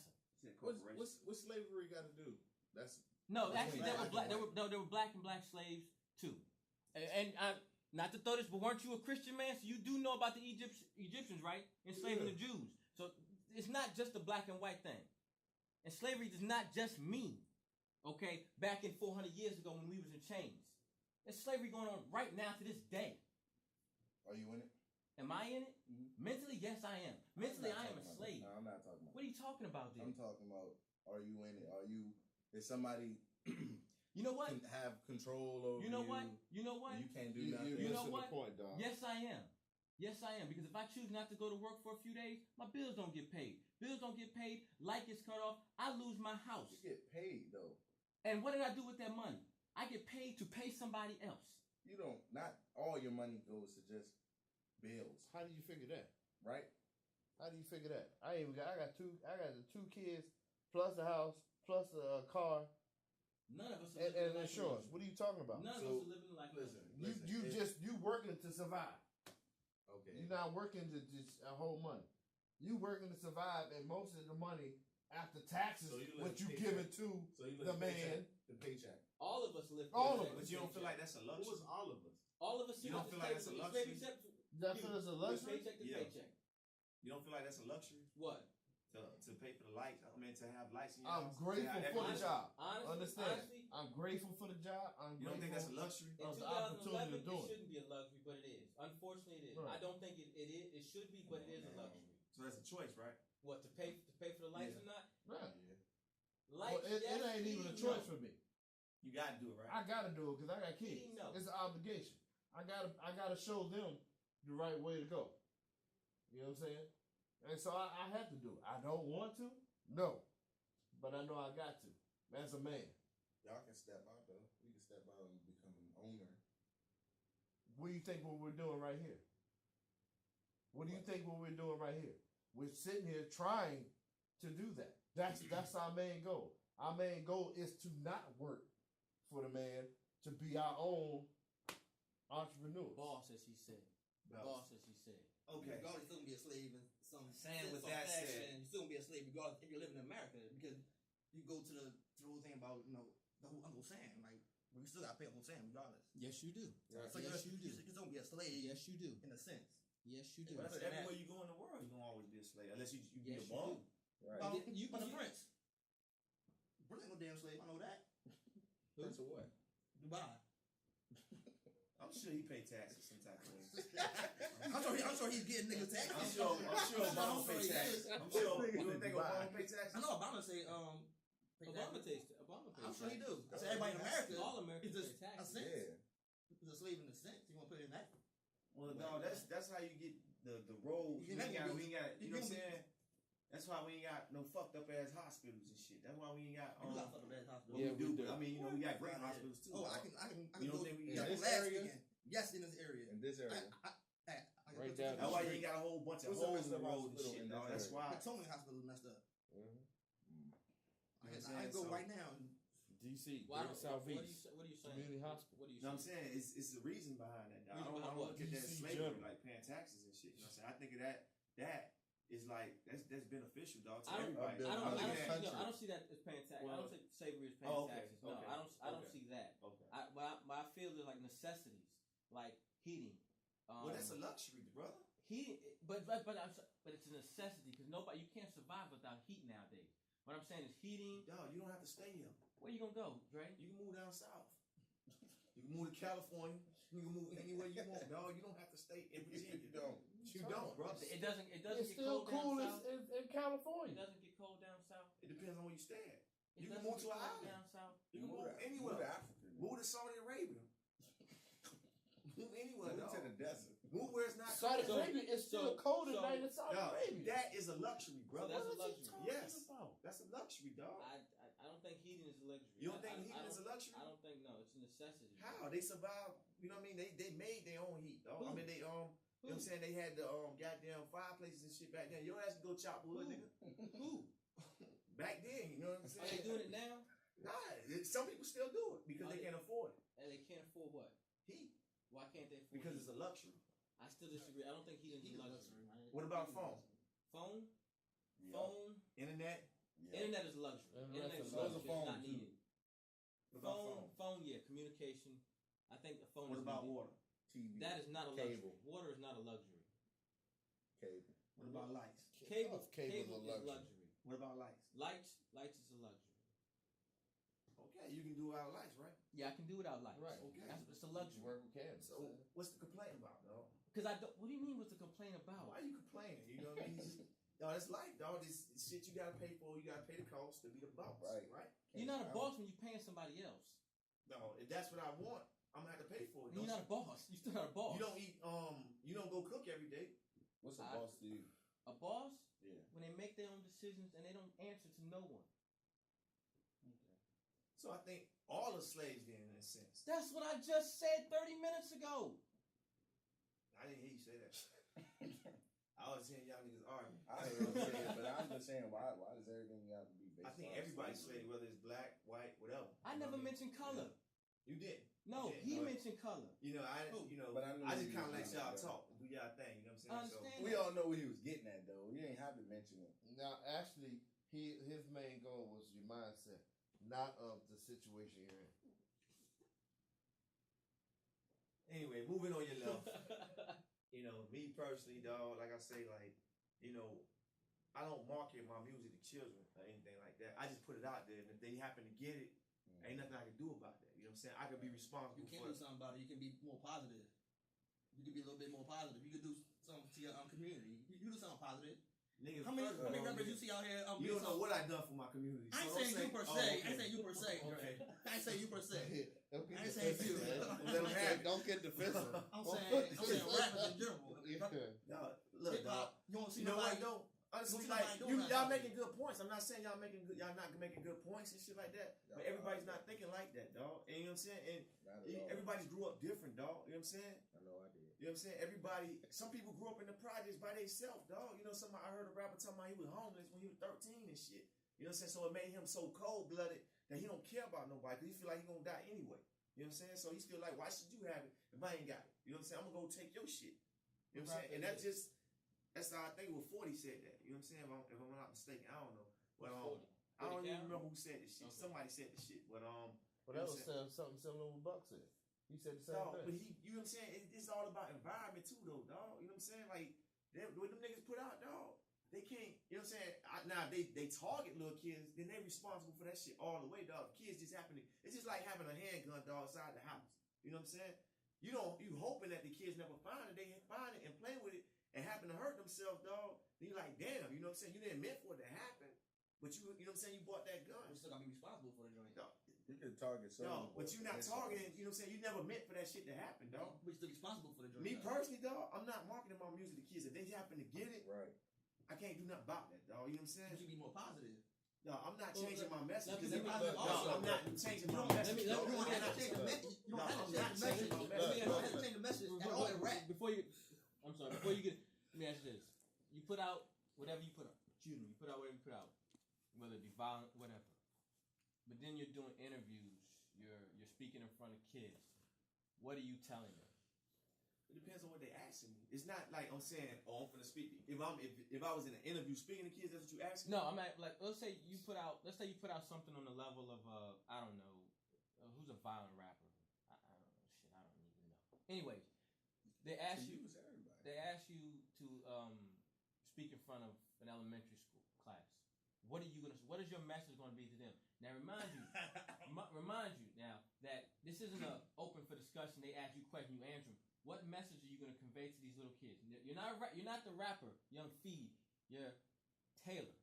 What's slavery got to do? That's No, That's actually, black there were black. and There were black and black slaves too. And not to throw this, but weren't you a Christian man? So you do know about the Egyptians, right? Enslaving the Jews. So it's not just a black and white thing. And slavery does not just mean, okay, back in 400 years ago when we was in chains. There's slavery going on right now to this day. Are you in it? Am I in it? Mhm. Mentally, yes, I am. Mentally, I am a slave. No, I'm not talking about. What are you talking about, dude? I'm talking about. Are you in it? Are you? Is somebody? You know what? can have control over You know what? You know what? You can't do nothing. You know missing what? the point, dog. Yes, I am. Yes, I am. Because if I choose not to go to work for a few days, my bills don't get paid. Bills don't get paid. Light gets cut off. I lose my house. You get paid though. And what did I do with that money? I get paid to pay somebody else. You don't. Not all your money goes to just bills, How do you figure that? right? How do you figure that? I got the two kids plus the house plus a car None of us are and living like insurance. luxury. What are you talking about? None of So, us are living like Listen, luxury. You working to survive. Okay. You're not working to just hold money. You working to survive, and most of the money after taxes, So you what live you paycheck. giving to So you the man. the paycheck. All of us live. All of paycheck But to you don't paycheck. feel like that's a Who luxury. was all of us? All of us. You don't feel like that's a luxury? That's what it's a luxury. Paycheck to Yeah. paycheck. You don't feel like that's a luxury What? to pay for the lights. I mean, to have lights in your I'm house. to grateful have for the everything. job. Honestly, Understand? honestly, I'm grateful for the job. I'm You don't think that's a grateful. luxury? in of the opportunity 2011, to do it it. shouldn't be a luxury, but it is. Unfortunately, it is. Right. I don't think it is. It should be, but it is a No. luxury. So that's a choice, right? What to pay for the lights Yeah. or not? Right. Lights, Well, it yes, ain't even a heating, choice no. for me. You gotta do it, right? I gotta do it because I got kids. Heating, no. It's an obligation. I gotta show them the right way to go. You know what I'm saying? And so I have to do it. I don't want to, no, but I know I got to. As a man, Y'all can step out though. We can step out and become an owner. what do you think what we're doing right here? What do you think what we're doing right here? We're sitting here trying to do that. That's our main goal. Our main goal is to not work for the man, to be our own entrepreneur. Boss, as he said. Boss, as he said. Okay. Regardless, you're still gonna be a slave in some Saying sense with or that fashion. said- You're still gonna be a slave regardless if you're living in America, because you go to the whole thing about the whole Uncle Sam, like we still gotta pay Uncle Sam regardless. Yes, you do. Right. So Yes, you do. You're still gonna be a slave Yes, you do. in a sense. Yes, you do. But But everywhere you go in the world, you're gonna always be a slave, unless you be Yes, a you bum. do. Right. Well, You- but the you- prince. Prince ain't no damn slave. I know that. Prince of what? Dubai. I'm sure he pay taxes some type of way. I'm sure he's getting niggas taxes. I'm sure Obama I'm pay sure he taxes. is. I'm sure. Niggas You don't in think Dubai. Obama pay taxes? I know Obama say pay Obama taxes. pays. Obama pays. I'm sure he do. I taxes. said everybody in America. All Americans is pay just a taxes. sense. Yeah. He's a slave in a sense. You want to put it in that? Well, no, that's how you get the roads. You We can ain't got, you you know what I'm can- saying? That's why we ain't got no fucked up ass hospitals and shit. That's why we ain't got. You got fucked up that hospital. Well, Yeah, we do, we but do. I mean, we got great Yeah. hospitals too. Oh, I dog. can You don't go. think we in yeah, this last area? weekend. Yes, in this area. In this area. I Right go to down That's why you street. ain't got a whole bunch of What's the holes rest in the of the road and hospital shit, in dog. this That's area? why. The Tony Hospital is messed up. You know what I'm I saying? go So- right now. And DC, Why Greater don't, Southeast, what are you saying? Community Hospital. What are you You know what I'm saying? saying? It's the reason behind that, dog. I Reason don't behind look what? at that as DC slavery, general. like paying taxes and shit. You know what I'm saying? I think of that is like that's beneficial, dog, to I don't- everybody. I I don't look at that- I don't see that as paying taxes. I Well- don't see slavery as paying Oh, okay, taxes. No, okay, I don't okay. see that. Okay. But I feel they're like necessities, like heating. Well, that's a luxury, brother. Heating, but it's a necessity because you can't survive without heat nowadays. What I'm saying is heating. Dog, you don't have to stay here. Where you gonna go, Dre? You can move down south. You can move to California. You can move anywhere you want, dog. You don't have to stay in Virginia. You don't. You don't, bro. It doesn't It's get still cold cool down south. in It California. doesn't get cold down south. It depends on where you stay at. It You can doesn't move get to an cold island. down south. You can move Move to anywhere. Africa. Move to Saudi Arabia. Move anywhere, Move dog. to the desert. Move where it's not Saudi cold. Arabia is still so- cold at so- night in Saudi Dog, Arabia. that is a luxury, bro. that's a What are you luxury. talking Yes. about? That's a luxury, dog. I don't think heating is a luxury. You don't think I heating is a luxury? I don't think no. It's a necessity. How they survive? You know what I mean? They made their own heat, dog. I Who? mean they you know what I'm saying, they had the goddamn fireplaces and shit back then. Your ass can go chop wood, nigga. Who? Back then, you know what I'm Are saying? they doing it now? Nah, some people still do it because Are they they- can't afford it. And they can't afford what? Heat Why can't they afford because heat? it's a luxury. I still disagree. I don't think heating is He's a a luxury. luxury, man. What about phone? Phone? Yeah. Phone? Internet? Yeah. Internet is a luxury. Internet's Internet a is a luxury. luxury. It's Phone, not too. needed. What about Phone, phone? yeah, communication. I think the phone What is about needed. water? TV. That is not a luxury. Cable. Water is not a luxury. Cable. What about lights? Cable, Of cable's cable a is luxury. luxury. What about lights? Lights is a luxury. Okay, you can do without lights, right? Yeah, I can do without lights. Right. Okay. It's a luxury. Work with cabinets. So what's the complaint about, dog? Because I don't. What do you mean? What's the complaint about? Why are you complaining? You know what I mean? Dog, it's life, dog. This shit you gotta pay for. You gotta pay the cost to be the boss, Right. right? You're not a boss when you're paying somebody else. No, if that's what I want, I'm gonna have to pay for it. You're not a boss. You still not a boss. You don't eat. You don't go cook every day. What's a boss to you? A boss? Yeah. When they make their own decisions and they don't answer to no one. Okay. So I think all are slaves then, in a sense. That's what I just said 30 minutes ago. I didn't hear you say that. I was hearing y'all niggas arguing. I ain't gonna say it, but I'm just saying, why does everything got to be based? I think everybody's slave, whether it's black, white, whatever. I never mentioned color. You did. No, he mentioned color. But I just kind of let y'all talk, do y'all thing. You know what I'm saying? I understand. We all know what he was getting at, though. You ain't have to mention it. Now, actually, his main goal was your mindset, not of the situation you're in. Anyway, moving on your left. Me personally, dog, like I say, I don't market my music to children or anything like that. I just put it out there, and if they happen to get it, ain't nothing I can do about that. You know what I'm saying? I could be responsible. You can do something about it. You can be more positive. You can be a little bit more positive. You can do something to your community. You do something positive. Nigga, how many rappers you see out here? You don't know what I done for my community. I ain't saying you per se. I ain't saying you per se. Okay. I ain't saying you per se. I ain't saying you. Don't get defensive. I'm saying rappers in general. No, look, dog. You don't see nobody. nobody. Don't. Honestly, y'all making good points. I'm not saying y'all not making good points and shit like that. But everybody's not thinking like that, dog. And you know what I'm saying? And everybody grew up different, dog. You know what I'm saying? I know I did. You know what I'm saying? Some people grew up in the projects by themselves, dog. I heard a rapper talking about he was homeless when he was 13 and shit. You know what I'm saying? So it made him so cold-blooded that he don't care about nobody because he feel like he gonna die anyway. You know what I'm saying? So he's still like, why should you have it if I ain't got it? You know what I'm saying? I'm gonna go take your shit. You know what I'm saying? And that's how I think it was 40 said that. You know what I'm saying? If I'm not mistaken, I don't know. But I don't even remember who said this shit. Okay. Somebody said this shit. But that was something similar to what Buck said. He said the same thing. But you know what I'm saying? It's all about environment too, though, dog. You know what I'm saying? Like what them niggas put out, dog. They can't. You know what I'm saying? Now they target little kids, then they responsible for that shit all the way, dog. Kids just happen to. It's just like having a handgun, dog, outside the house. You know what I'm saying? You hoping that the kids never find it. They find it and play with it and happen to hurt themselves, dog. Then you're like, damn. You know what I'm saying? You didn't meant for it to happen, but you know what I'm saying? You bought that gun. You still gotta be responsible for the joint. Dog. You can target no, but you're not targeting. You know what I'm saying? You never meant for that shit to happen, dog. But you're still responsible for the joint. Me personally, dog, I'm not marketing my music to kids. If they happen to get it, right, I can't do nothing about that, dog. You know what I'm saying? You should be more positive. No, I'm not changing my message. I'm not changing my message. You don't have to change the message. You don't have to change the message. You don't have to change the message at all in rap. Before you get, let me ask you this. You put out whatever you put out. Excuse me. You put out whatever you put out. Whether it be violent, whatever. But then you're doing interviews. You're speaking in front of kids. What are you telling them? It depends on what they're asking me. It's not like I'm saying, I'm finna speak. If I was in an interview speaking to kids, that's what you asking? No, I'm at, like, let's say you put out something on the level of I don't know, who's a violent rapper? I don't know, shit, I don't even know. Anyways, they ask you to speak in front of an elementary school class. What is your message going to be to them? Now remind you now that this isn't open for discussion. They ask you questions, you answer them. What message are you going to convey to these little kids? You're not the rapper, Young Feed. You're Taylor,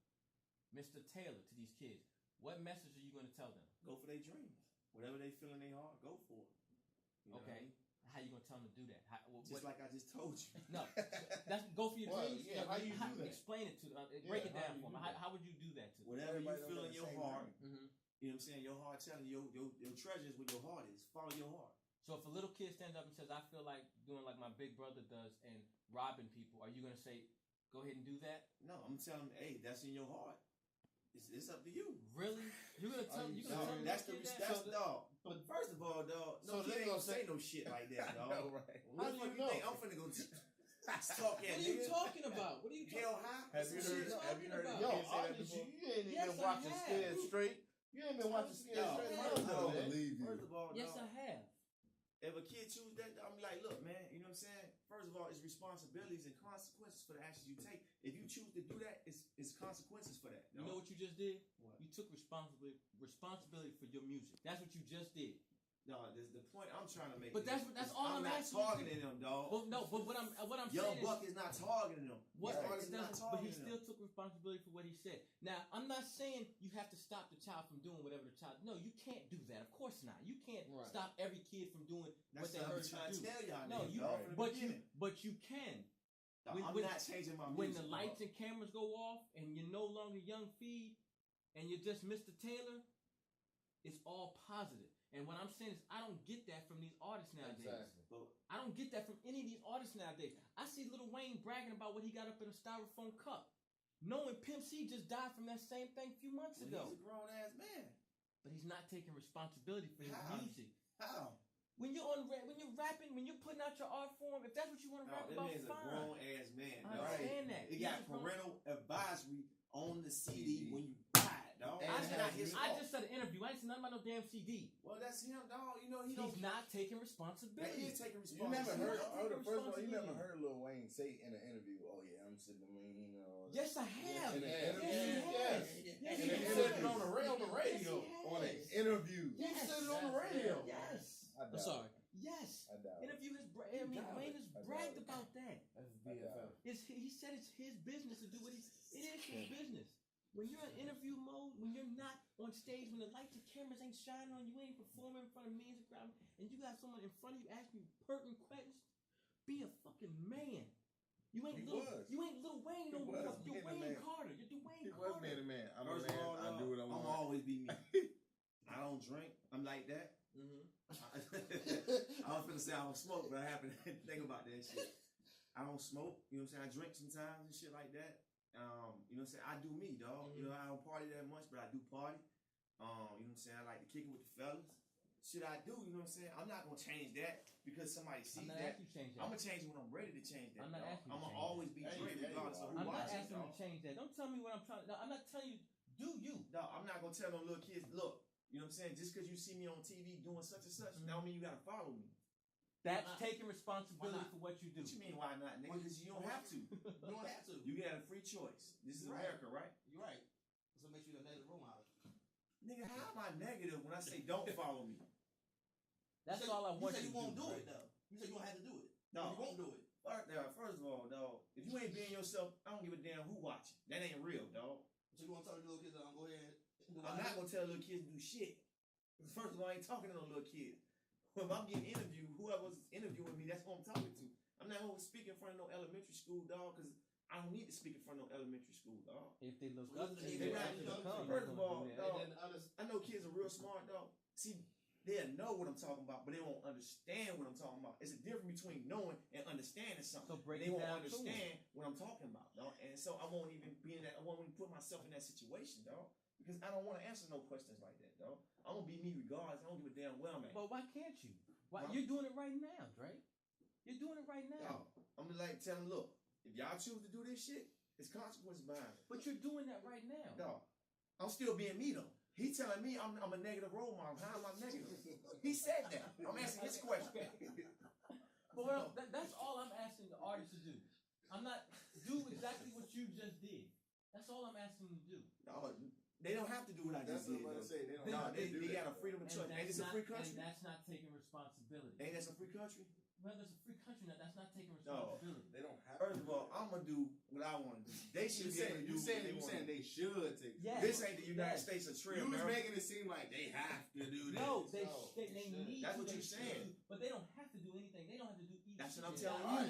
Mr. Taylor to these kids. What message are you going to tell them? Go for their dreams. Whatever they feel in their heart, go for it. You know okay. How you going to tell them to do that? Like I just told you. No. That's go for your dreams. Yeah, how do you do that? Explain it to them. Break it down for them. How would you do that to them? Whatever you feel in your heart. Mm-hmm. You know what I'm saying? Your heart telling you your treasures where your heart is. Follow your heart. So if a little kid stands up and says, I feel like doing like my big brother does and robbing people, are you going to say, go ahead and do that? No, I'm telling them, hey, that's in your heart. It's up to you. Really? You're going to tell them that's dog. But first of all, dog, no kid ain't going to say no shit like that, dog. know, right? How do you think I'm finna go talk What are you talking about? What are you talking about? Hell high? Have you heard Yo, you ain't even watching Scared Straight. You ain't been watching Scared Straight. I don't believe you. First of all, yes, dog, I have. if a kid choose that, I'm like, look, man, you know what I'm saying? First of all, it's responsibilities and consequences for the actions you take. If you choose to do that, it's consequences for that. You know what you just did? What? You took responsibility for your music. That's what you just did. No, the point I'm trying to make. But that's all I'm asking. I'm not targeting them, dog. Well, no, but what I'm Young saying Buck is not targeting them. What, not targeting but he still took responsibility for what he said. Now, I'm not saying you have to stop the child from doing whatever the child. No, you can't do that. Of course not. You can't stop every kid from doing what they heard you do. Tell y'all no, but you can. No, I'm not changing my music. When the lights and cameras go off and you're no longer Young Feed and you're just Mr. Taylor, it's all positive. And what I'm saying is I don't get that from these artists nowadays. Exactly. I don't get that from any of these artists nowadays. I see Lil Wayne bragging about what he got up in a styrofoam cup, knowing Pimp C just died from that same thing a few months ago. He's a grown-ass man. But he's not taking responsibility for his music. How? When you're rapping, when you're putting out your art form, if that's what you want to rap about, fine. That man's a grown-ass man. I understand that. He got parental advisory on the CD when you buy it, dog. I just said an interview. I ain't said nothing about no damn CD. Well, that's him, dog. You know, he's not taking responsibility. He is taking responsibility. First of all, you never heard Lil Wayne say in an interview, "Oh yeah, I'm sitting you know." Yes, I have. In an interview, yes. And he said it on the radio. On an interview. Yes. He said it on the radio. Yes. I'm sorry. Yes. Interview has. Wayne has bragged about that. That's BFF. He said it's his business to do what it is his business. When you're in interview mode, when you're not on stage, when the lights and cameras ain't shining on you, ain't performing in front of millions of crowds, and you got someone in front of you asking you pertinent questions, be a fucking man. You ain't Lil Wayne no more. You're Dwayne Carter. You're Dwayne Carter. He was being a man. I'm a First man. of all, I do what I want. I'm always be me. I don't drink. I'm like that. Mm-hmm. I was gonna say I don't smoke, but I happen to think about that shit. I don't smoke. You know what I'm saying? I drink sometimes and shit like that. You know what I'm saying? I do me, dog. Mm-hmm. You know, I don't party that much, but I do party. You know what I'm saying? I like to kick it with the fellas. Shit I do, you know what I'm saying? I'm not gonna change that because somebody sees that. I'm gonna change it when I'm ready to change that. I'm not asking you. I'm gonna always be Dre regardless of who I'm not watches, asking you to change that. Don't tell me what I'm trying to. No, I'm not telling you. Do you? No, I'm not gonna tell them little kids, look. You know what I'm saying? Just because you see me on TV doing such and such, that don't mean you gotta follow me. That's taking responsibility for what you do. What you mean, why not, nigga? Because you don't have to. You don't have to. You got a free choice. This is America, right? You're right. So it makes you a negative role model. Nigga, how am I negative when I say don't follow me? That's all I want you to do. You said you won't do it, though. You said you don't have to do it. No. You won't do it. First of all, dog, if you ain't being yourself, I don't give a damn who watching. That ain't real, dog. So you want to tell the little kids, go ahead. I'm not going to tell little kids to do shit. First of all, I ain't talking to no little kids. If I'm getting interviewed, whoever's interviewing me, that's who I'm talking to. I'm not going to speak in front of no elementary school, dog, because I don't need to speak in front of no elementary school, dog. If they look up to you, first of all, dog, I know kids are real smart, dog. See, they'll know what I'm talking about, but they won't understand what I'm talking about. It's a difference between knowing and understanding something. So they won't understand what I'm talking about, dog. And so I won't even be in that. I won't even put myself in that situation, dog, because I don't want to answer no questions like that, dog. I'm gonna be me regardless. I don't give a damn where I'm at. But why can't you? Why you're doing it right now, Dre? You're doing it right now. Dog, I'm gonna like tell them, look, if y'all choose to do this shit, it's consequences behind it. But you're doing that right now, dog. I'm still being me though. He telling me I'm a negative role model. How am I negative? He said that. I'm asking his question. But that's all I'm asking the artist to do. I'm not do exactly what you just did. That's all I'm asking them to do. No, they don't have to do what I just did. They got a freedom of choice. Ain't this a free country? And that's not taking responsibility. Ain't that a free country? Well, there's a free country now. That's not taking responsibility. No, they don't have. First of all, I'm gonna do what I want to do. They should be able to do. You saying they should take. Yes. This ain't the United States of Trail. You was making it seem like they have to do this. No, they need. That's what you're saying. But they don't have to do anything. They don't have to do anything. That's what I'm telling you.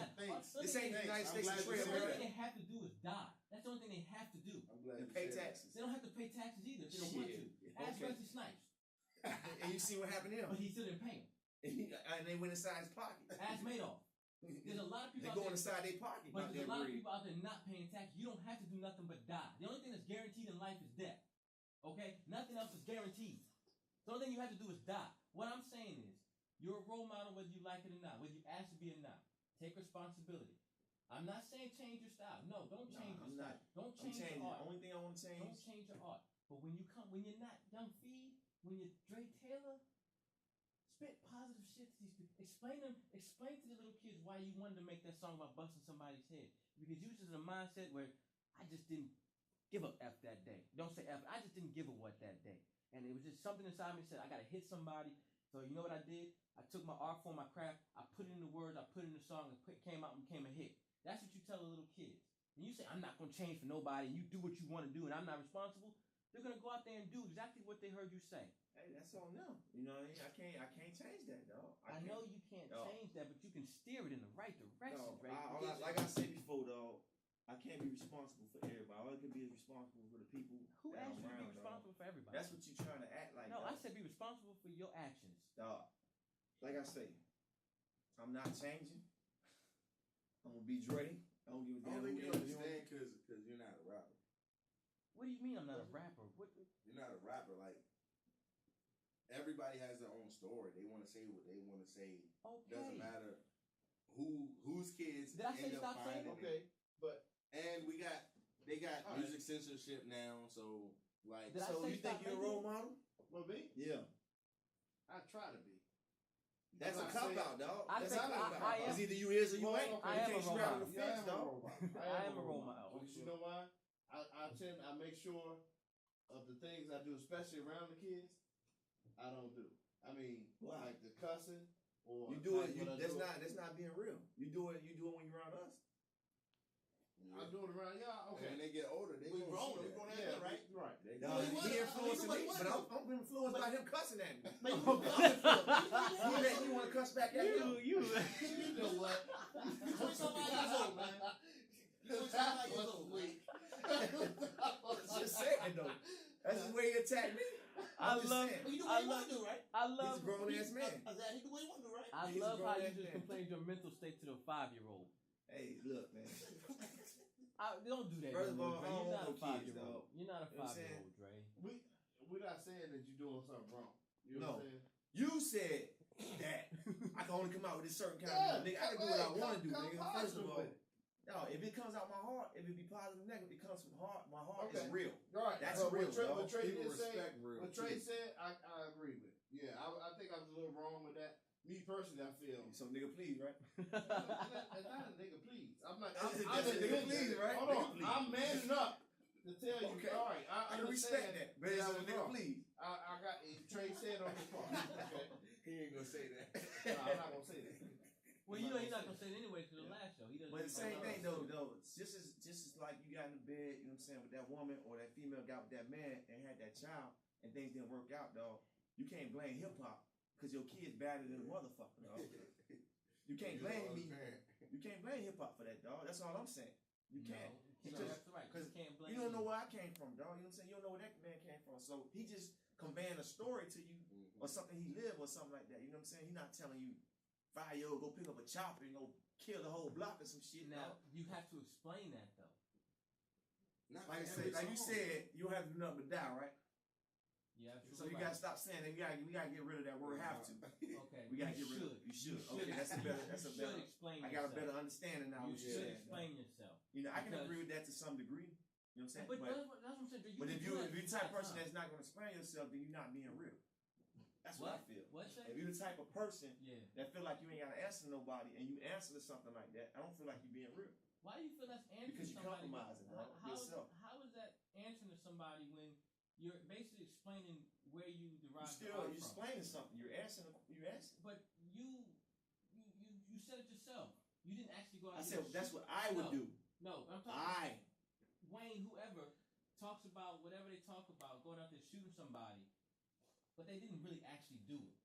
This ain't the United States of Trail. The only thing they have to do is die. That's the only thing they have to do. And pay taxes. They don't have to pay taxes either if they don't want to. Ask Wesley Snipes. And you see what happened to him. But he still didn't pay him. And they went inside his pocket. Ask Madoff. There's a lot of people they go inside their pocket. But there's a lot of people out there not paying taxes. You don't have to do nothing but die. The only thing that's guaranteed in life is death. Okay? Nothing else is guaranteed. The only thing you have to do is die. What I'm saying is, you're a role model whether you like it or not, whether you ask to be or not. Take responsibility. I'm not saying change your style. No, don't change your style. Don't change your art. The only thing I want to change. Don't change your art. But when you're not Young Feed, when you're Dre Taylor, spit positive shit to these people. Explain to the little kids why you wanted to make that song about busting somebody's head. Because you was just in a mindset where I just didn't give a F that day. Don't say F. I just didn't give a what that day. And it was just something inside me that said, I got to hit somebody. So you know what I did? I took my art form, my craft, I put it in the words, I put it in the song, and came out and became a hit. That's what you tell the little kids. When you say, I'm not going to change for nobody, and you do what you want to do, and I'm not responsible, they're going to go out there and do exactly what they heard you say. Hey, that's on them. You know what I mean? I can't change that, dog. I know you can't change that, but you can steer it in the right direction, no, like I said before, dog, I can't be responsible for everybody. All I can be is responsible for the people. Who asked you to be responsible for everybody? That's what you're trying to act like. No, dog. I said be responsible for your actions. Dog, like I say, I'm not changing. I'm gonna be Dre. I don't give a damn. I don't think you understand because you're not a rapper. What do you mean I'm not a rapper? What? You're not a rapper. Like, everybody has their own story. They want to say what they want to say. Okay. Doesn't matter whose kids. Did I say stop saying? Okay, but and they got music censorship now. So like, so you think you're a role model? Well, me? Yeah. I try to be. That's a cop out, dog. That's a cop out. It's either you is or you ain't. I am a role model. I am a role model. But you know why? I make sure of the things I do, especially around the kids, I don't do. I mean, like the cussing or you do it. That's not being real. You do it when you're around us. I do it around y'all. Okay. When they get older, they we grown. We're gonna have that, right? Right. He influencing me, but I'm influenced by him cussing at me. He make me want to cuss back at him. You know what? You're 25 years old, man. You're 25 years old, man. It's just saying though. That's the way he attacked me. I love. But you do what you want to do, right? I love. He's a grown ass man. He do what you want to do, right? I love how you just complained your mental state to the 5-year-old. Hey, look, man. Don't do that. First of all, Dre. I don't You're not want a no kids, 5-year-old. You're not a 5-year-old, Dre. We're not saying that you're doing something wrong. You know what I'm saying? You said that I can only come out with a certain kind of nigga. I can do what I want to do, nigga. First of all, no, if it comes out my heart, if it be positive or negative, it comes from heart. My heart is real. Right. That's real. What Trey People did say, respect real. what Trey said, I agree with. Yeah, I think I was a little wrong with that. Me personally, I feel. So nigga, please, right? It's not a nigga, please. I'm not. I'm a nigga, please, right? Hold on. I'm manning up to tell you. Okay. All right, I can respect that. But it's a nigga, please. I got Trey said on his part. Okay. He ain't gonna say that. No, I'm not gonna say that. Well, you know he's not gonna say it anyway to the last show. He doesn't. But the same thing though. It's just as like you got in the bed, you know what I'm saying, with that woman or that female got with that man and had that child and things didn't work out, dog. You can't blame hip hop because your kid's better than a motherfucker, dog. You can't blame me. You can't blame hip hop for that, dog. That's all I'm saying. You can't. That's right. Because you don't know where I came from, dog. You know what I'm saying? You don't know where that man came from. So he just conveying a story to you or something he lived or something like that. You know what I'm saying? He's not telling you 5-year-old go pick up a chopper and go kill the whole block or some shit. Now you have to explain that though. Like you said, you don't have to do nothing but die, right? Yeah. So you gotta stop saying that. We gotta get rid of that word "have to." Okay. We gotta get rid of it. You should. Okay, that's a better. Explain. I got a better understanding now. You should explain yourself. You know, I can agree with that to some degree. You know what I'm saying? But that's what I'm saying. But if you're the type of person that's not going to explain yourself, then you're not being real. That's what I feel. If you're the type of person that feel like you ain't got to answer nobody and you answer to something like that, I don't feel like you're being real. Why do you feel that's answering because you're somebody? compromising yourself. How is that answering to somebody when you're basically explaining where you derive you're explaining something. You're answering. But you said it yourself. You didn't actually go out. I said that's what I would do. No, I'm talking. Wayne, whoever talks about whatever they talk about, going out there shooting somebody, but they didn't really actually do it.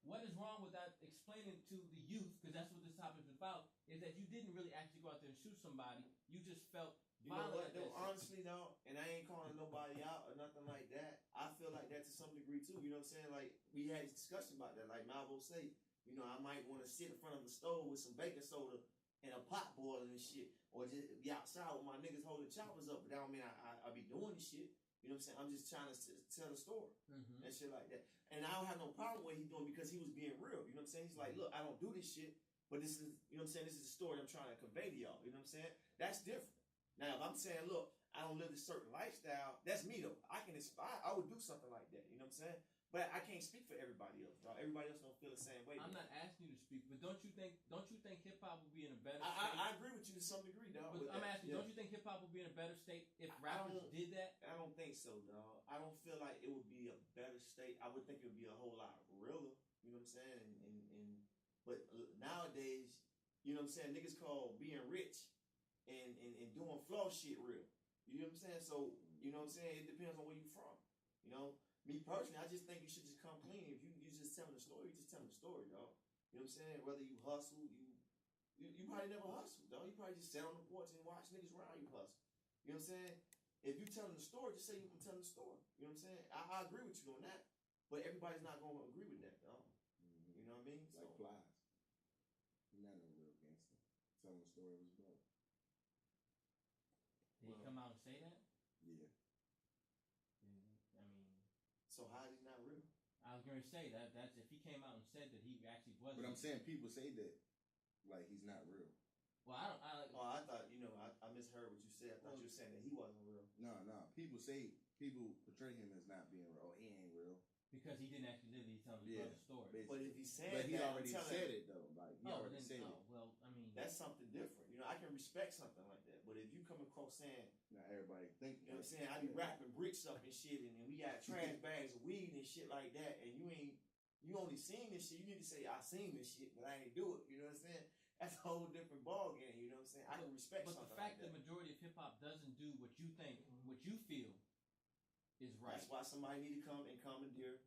What is wrong with that explaining to the youth, because that's what this topic is about, is that you didn't really actually go out there and shoot somebody. You just felt violent. You know what, honestly, though, and I ain't calling nobody out or nothing like that, I feel like that to some degree, too. You know what I'm saying? Like, we had a discussion about that. Like Malvo say, you know, I might want to sit in front of the stove with some baking soda and a pot boiling and shit, or just be outside with my niggas holding choppers up, but that don't mean I be doing this shit. You know what I'm saying? I'm just trying to tell the story and shit like that. And I don't have no problem with what he's doing because he was being real. You know what I'm saying? He's like, look, I don't do this shit, but this is, you know what I'm saying? This is the story I'm trying to convey to y'all. You know what I'm saying? That's different. Now, if I'm saying, look, I don't live this certain lifestyle, that's me though. I can inspire. I would do something like that. You know what I'm saying? But I can't speak for everybody else, dog. Everybody else don't feel the same way. I'm not asking you to speak, but don't you think hip hop would be in a better state? I agree with you to some degree, dog. But I'm asking, don't you think hip hop would be in a better state if rappers did that? I don't think so, dog. I don't feel like it would be a better state. I would think it would be a whole lot realer. You know what I'm saying? But nowadays, you know what I'm saying, niggas call being rich and doing flaw shit real. You know what I'm saying? So, you know what I'm saying? It depends on where you from. You know? Me personally, I just think you should just come clean. If you just telling the story, you just telling the story, dog. You know what I'm saying? Whether you hustle, you probably never hustled, dog. You probably just sat on the porch and watch niggas around you hustle. You know what I'm saying? If you telling the story, just say I'm telling the story. You know what I'm saying? I agree with you on that. But everybody's not going to agree with that, dog. You know what I mean? Like Plies. He's not no real gangster. Telling the story of his brother. Did he come out and say that? Yeah. I mean, so how is he not real? I was going to say that's if he came out and said that he actually was. But I'm saying people say that like he's not real. Well, I thought, you know, I misheard what you said. I thought you were saying that he wasn't real. No. People portray him as not being real. Oh, he ain't real. Because he didn't actually live it, he's telling his brother's story. Basically. But if he said but he that, already said it though. Like he already said it. Well, I mean, that's something different. You know, I can respect something like that. But if you come across saying, not everybody think, you know what I'm saying, I be rapping bricks up and shit, and we got trash bags of weed and shit like that, and you only seen this shit. You need to say I seen this shit, but I ain't do it. You know what I'm saying? That's a whole different ball game. You know what I'm saying? I can respect something like that. But the fact that the majority of hip hop doesn't do what you think, what you feel is right. That's why somebody need to come and commandeer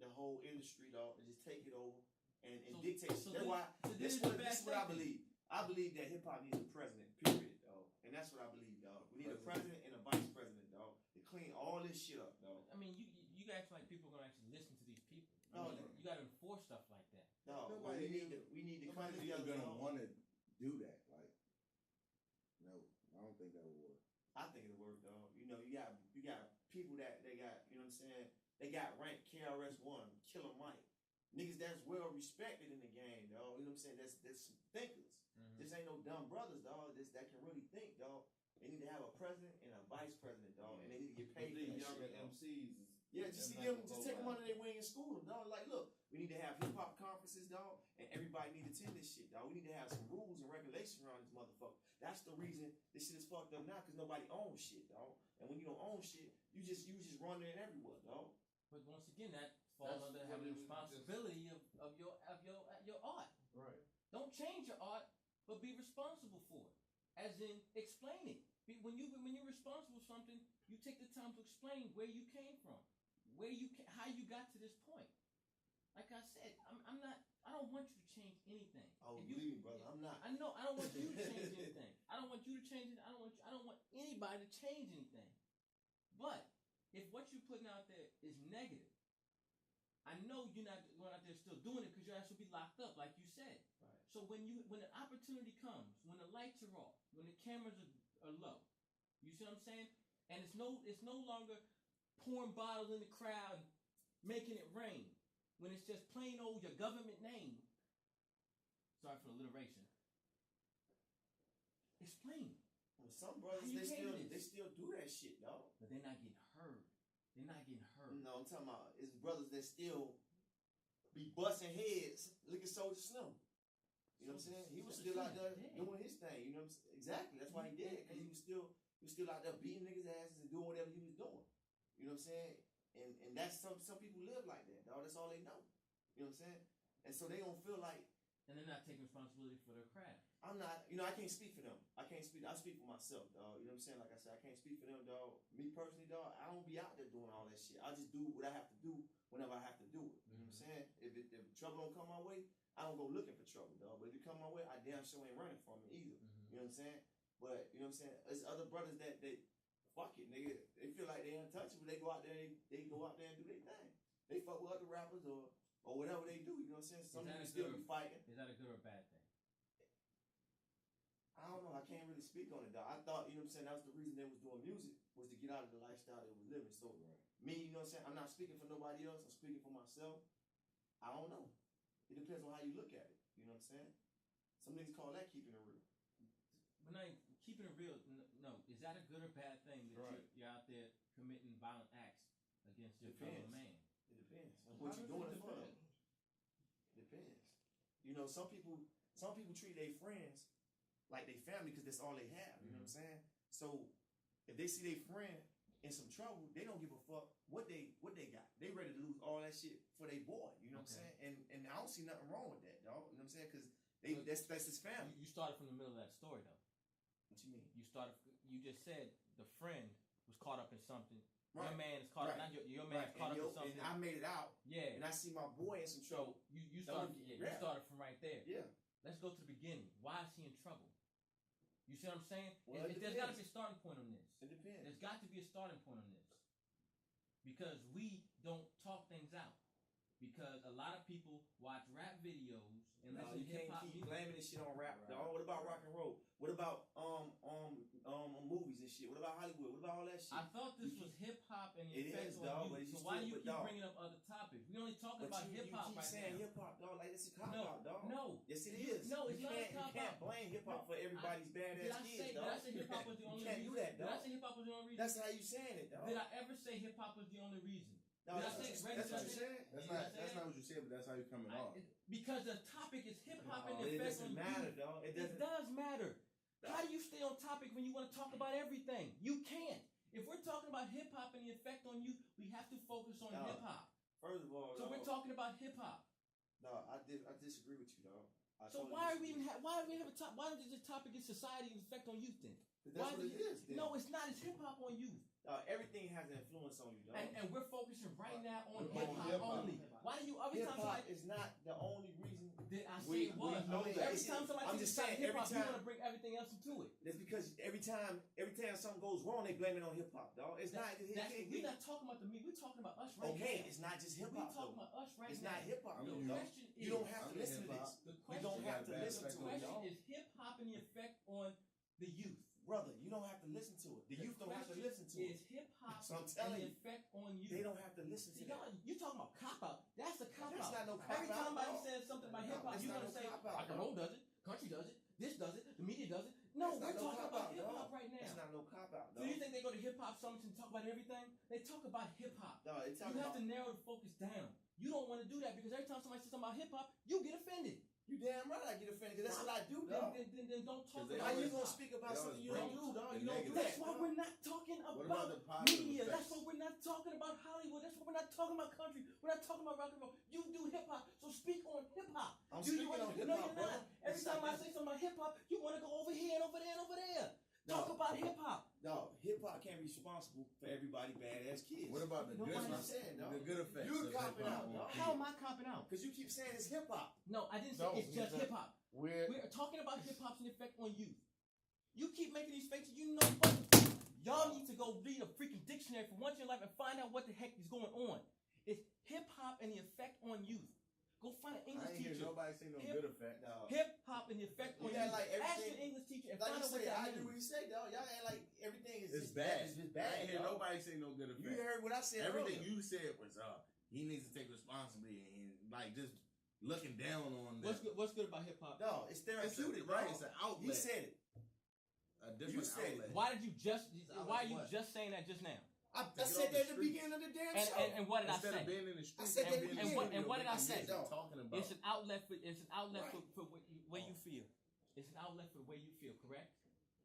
the whole industry, dog, and just take it over and dictate. So that's why. This is what I believe. I believe that hip hop needs a president. Period, dog. And that's what I believe, dog. We need a president and a vice president, dog, to clean all this shit up, dog. I mean, you act like people are gonna actually listen to these people. I mean, you gotta enforce stuff like that. No, we need to come together. Gonna want to do that. Like, no, I don't think that would work. I think it'll work, dog. You know, you got people that they got. You know what I'm saying? They got ranked KRS-One, Killer Mike, niggas that's well respected in the game, dog. You know what I'm saying? That's thinkers. This ain't no dumb brothers, dog. That can really think, dog. They need to have a president and a vice president, dog, and they need to get paid for that younger shit, MCs. Yeah, just take them under their wing and school them, dog. Like, look, we need to have hip hop conferences, dog, and everybody need to attend this shit, dog. We need to have some rules and regulations around this motherfucker. That's the reason this shit is fucked up now, because nobody owns shit, dog. And when you don't own shit, you just running it everywhere, dog. But once again, that falls under having the responsibility of your art. Right. Don't change your art, but be responsible for it. As in, explain it. When you're responsible for something, you take the time to explain where you came from, how you got to this point. Like I said, I don't want you to change anything. Oh, believe me, brother, I'm not. I know. I don't want you to change anything. I don't want you to change it. I don't want anybody to change anything. But if what you're putting out there is negative, I know you're not going out there still doing it because your ass will be locked up, like you said. Right. So when the opportunity comes, when the lights are off, when the cameras are low, you see what I'm saying? And it's no longer pouring bottles in the crowd, making it rain. When it's just plain old your government name. Sorry for the alliteration. Explain. Well, some brothers they still do that shit, dog. But they're not getting heard. They're not getting heard. No, I'm talking about it's brothers that still be busting heads. Look at Soulja Slim. You know what I'm saying? He was still out there doing his thing. You know what I'm saying? Exactly. That's why he did. Because he was still out there beating niggas' asses and doing whatever he was doing. You know what I'm saying? And that's some people live like that, dog. That's all they know. You know what I'm saying? And so they don't feel like. And they're not taking responsibility for their craft. I'm not, you know, I can't speak for them. I speak for myself, dog. You know what I'm saying? Like I said, I can't speak for them, dog. Me personally, dog, I don't be out there doing all that shit. I just do what I have to do whenever I have to do it. You know what I'm saying? If trouble don't come my way, I don't go looking for trouble, dog. But if it come my way, I damn sure ain't running from it either. You know what I'm saying? But, you know what I'm saying? There's other brothers that fuck it, nigga. They feel like they untouchable. They go out there and they go out there and do their thing. They fuck with other rappers or whatever they do. You know what I'm saying? Some people still be fighting. Is that a good or bad thing? I don't know. I can't really speak on it, dog. I thought, you know what I'm saying, that was the reason they was doing music, was to get out of the lifestyle they was living. So, me, you know what I'm saying, I'm not speaking for nobody else. I'm speaking for myself. I don't know. It depends on how you look at it. You know what I'm saying? Some niggas call that keeping it real. But now, keeping it real, no, is that a good or bad thing that you're out there committing violent acts against your fellow man? It depends on what you're doing it for. It depends. You know, some people treat their friends like they family because that's all they have. You know what I'm saying? So if they see their friend in some trouble, they don't give a fuck what they got. They ready to lose all that shit for their boy. You know what I'm saying? And I don't see nothing wrong with that, dog. You know what I'm saying? Because that's his family. You started from the middle of that story, though. What you mean? You just said the friend was caught up in something. Right. Your man is caught up. Not your man is caught up in something. And I made it out. Yeah. And I see my boy in some trouble. So you started from right there. Yeah. Let's go to the beginning. Why is he in trouble? You see what I'm saying? Well, there's got to be a starting point on this. It depends. There's got to be a starting point on this. Because we don't talk things out. Because a lot of people watch rap videos and listen to hip hop. You can't keep blaming this shit on rap, dog. What about rock and roll? What about movies and shit? What about Hollywood? What about all that shit? I thought this was hip hop and the effects on dog, you. So why do you keep bringing up other topics? We only talking about hip hop right now. You keep saying hip hop, dog. Like this is cop out, dog. No. Yes, it is. No, it's not a cop out. You can't blame hip hop for everybody's badass kids, dog. Did I say hip hop was the only reason? You can't do that, dog. Did I say hip hop was the only reason? That's how you saying it, dog. Did I ever say hip hop was the only reason? No, that's what you said. That's not what you said, but that's how you're coming off. Because the topic is hip hop and the it effects on doesn't matter, dog. It does matter. How do you stay on topic when you want to talk about everything? You can't. If we're talking about hip hop and the effect on you, we have to focus on hip hop. First of all, so we're talking about hip hop. No, I disagree with you, dog. So why do we have a top? Why does this topic is society and effect on youth then? That's what it is. No, it's not. It's hip hop on youth. Everything has an influence on you, dog. And we're focusing right now on hip hop only. Why do you every time somebody is not the only reason? Did I say it was? Every time somebody says hip hop, you want to bring everything else into it. That's because every time something goes wrong, they blame it on hip hop, dog. It's not. We're not talking about we're talking about us right now. Okay, it's not just hip hop. We're talking about us right now. It's not hip hop. The question is, you don't have to listen to this. You don't have to listen to it. The question is hip hop and the effect on the youth. Brother, you don't have to listen to it. The youth don't have to listen to it. Is hip hop and the effect on you? They don't have to listen to it. You talking about cop out? That's a cop out. That's not no cop out. Every time somebody says something about hip hop, you're gonna say rock and roll does it, country does it, this does it, the media does it. No, we're talking about hip hop right now. It's not no cop out. So you think they go to hip hop summits and talk about everything? They talk about hip hop. No, you have to narrow the focus down. You don't want to do that because every time somebody says something about hip hop, you get offended. You damn right I get offended because that's what I do, dog. Then don't talk about it. How you gonna speak about something you don't do, dog? You don't do that. That's why we're not talking about media. That's why we're not talking about Hollywood. That's why we're not talking about country. We're not talking about rock and roll. You do hip hop, so speak on hip hop. I'm speaking on hip hop. No, you're not. Every time I say something about hip hop, you want to go over here and over there and over there. Talk about hip hop. No, hip hop can't be responsible for everybody badass kids. What about the good effects? The good effects. You're copping out, dog. How am I copping out? Because you keep saying it's hip hop. No, I didn't say it's just hip hop. We're talking about hip hop's effect on youth. You keep making these faces. You know what? Y'all need to go read a freaking dictionary for once in your life and find out what the heck is going on. It's hip hop and the effect on youth. Go find an English teacher. I ain't hear nobody say no good effect. Hip hop and the effect on youth. Like ask your English teacher and like find out what that I means. do what you say, dog. Y'all act like everything is just bad. It's just bad. I ain't hear nobody say no good effect. You heard what I said. Everything earlier. you said was he needs to take responsibility and like just looking down on that. What's good about hip hop? No, it's therapeutic, right? It's an outlet. You said it. A different outlet. Why did you just? Why are you just saying that just now? I said that at the beginning of the damn show. And what did I say? Instead of being in the street, I said that and what did I say? Talking about. It's an outlet for for the way you feel. It's an outlet for the way you feel, correct?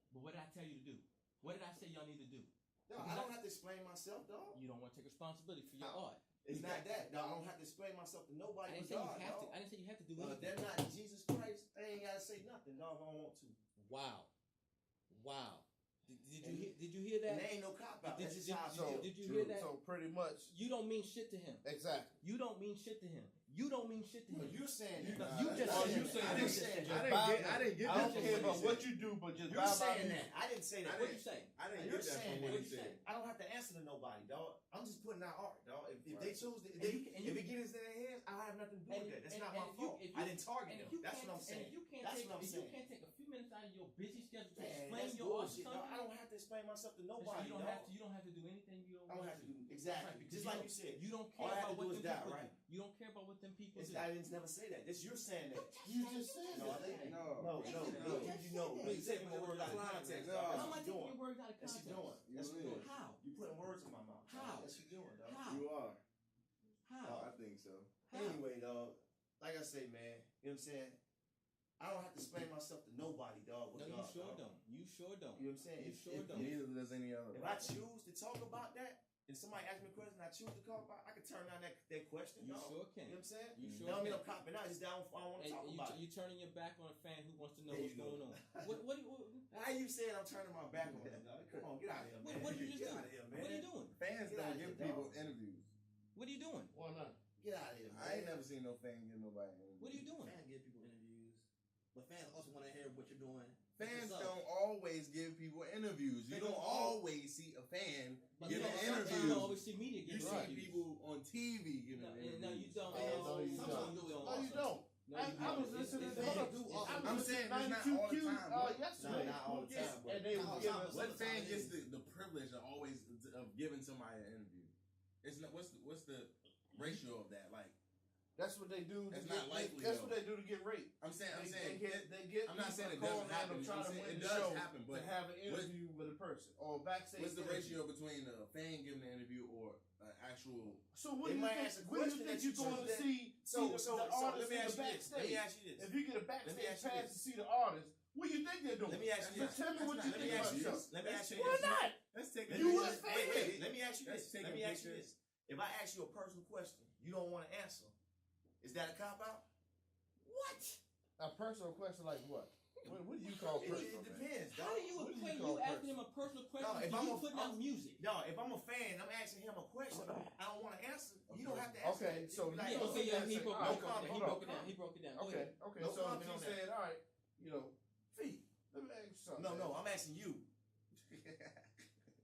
But what did I tell you to do? What did I say y'all need to do? No, I don't have to explain myself, dog. You don't want to take responsibility for your art. It's not that. No, I don't have to explain myself to nobody. I didn't say you have to do anything. They're not Jesus Christ. They ain't gotta say nothing, dog. If I don't want to. Wow. Did you hear that? And there ain't no cop out. That's just how I feel. Did you hear that? So pretty much, you don't mean shit to him. Exactly. You don't mean shit to him. You don't mean shit to him. You're saying that. You just said that. I didn't get I that. don't care about what you do, but just you're saying that. I didn't say that. What you say? I didn't You're get that saying from what that. you said. I don't have to answer to nobody, dog. I'm just putting out art, dog. If they choose to, if it gets into their hands, I have nothing to do with that. That's not my fault. I didn't target them. That's what I'm saying. That's what I'm saying. You can't take a few minutes out of your busy schedule to explain that's your art. I don't have to explain myself to nobody. You don't have to do anything you don't. I don't have to do exactly. Just like you said. You don't care about what them people do. You don't care about what them people do. I didn't never say that. That's you're saying that. You just said no. You know. You taking my words out of context. How am I taking your words out of context? That's what you're doing. How? You putting words in my mouth. How? That's what you're doing, dog. How? You are. How? I think so. Anyway, dog. Like I say, man. You know what I'm saying? I don't have to explain myself to nobody, dog. No, you sure don't. You sure don't. You know what I'm saying? You sure don't. Neither does any other. If I choose to talk about that, if somebody asks me a question, I choose to talk about, I can turn down that question. You dog. sure can. You know what I'm saying? You sure That don't mean can. I'm copping out. It's that I don't want to talk about it. You turning your back on a fan who wants to know There what's you go. going on. How you said I'm turning my back on it, dog? Come on, get out of here, man. What did you just Get do? out of here, man. What are you doing? Fans Get out don't of give here, people dog. interviews. What are you doing? Why not? Get out of here, man. I ain't never seen no fan give nobody an interview. What are you doing? Fans give people interviews, but fans also want to hear what you're doing. Fans What's up? don't always give people interviews. You They don't don't always see a fan But give you an don't- sometimes interview. You don't always see media You give see interviews. people on TV giving No, interviews. no, you don't. Fans, No, you sometimes don't. do it No, also. No, you don't. No, I you was don't. listening to It's- Fans do also. I'm saying it's not 92 all the Q time, bro. yesterday. Not all the time, bro. And they was Nah, giving sometimes- What fan it gets is. the privilege of always of giving somebody an interview? It's not. What's the ratio of that? Like, That's what they do. That's to not get, likely, That's though. what they do to get raped. I'm saying, They get I'm not saying it people doesn't calling happen. them trying I'm to saying win it the does show happen, but to have an interview with a person or backstage. what's the interview. ratio between a fan giving an interview or an actual? So what They do you might think? ask a What do you question think that you're you going choose to that- see? So the let me artist ask in you the this. Let me backstage. ask you this. If you get a Let me backstage ask you pass this. to see the artist, what do you think they're doing? Let me ask you Just this. tell me what you Let Let think me about ask you the show. this. Let me ask you Why this. not? Let's take You was Hey, fan. hey, let me ask you Let's this. take Let a me ask you picture. this. If I ask you a personal question, you don't want to answer. Is that a cop out? What? A personal question like what? What do you call It personal? man? depends. How dog. do you What do you equate call you asking person? him a personal question No, if to I'm you a- putting out music? No, if I'm a fan, I'm asking him a question. I don't want to answer. You don't have to answer. Okay, it. so Like, Yeah, let's okay, say yeah, that's he it. broke, All he right, broke it down. He hold broke on. it down. He broke it down. Go Okay, ahead. okay. No So comment he on that. said, all right, Fee, let me ask you something. No, I'm asking you.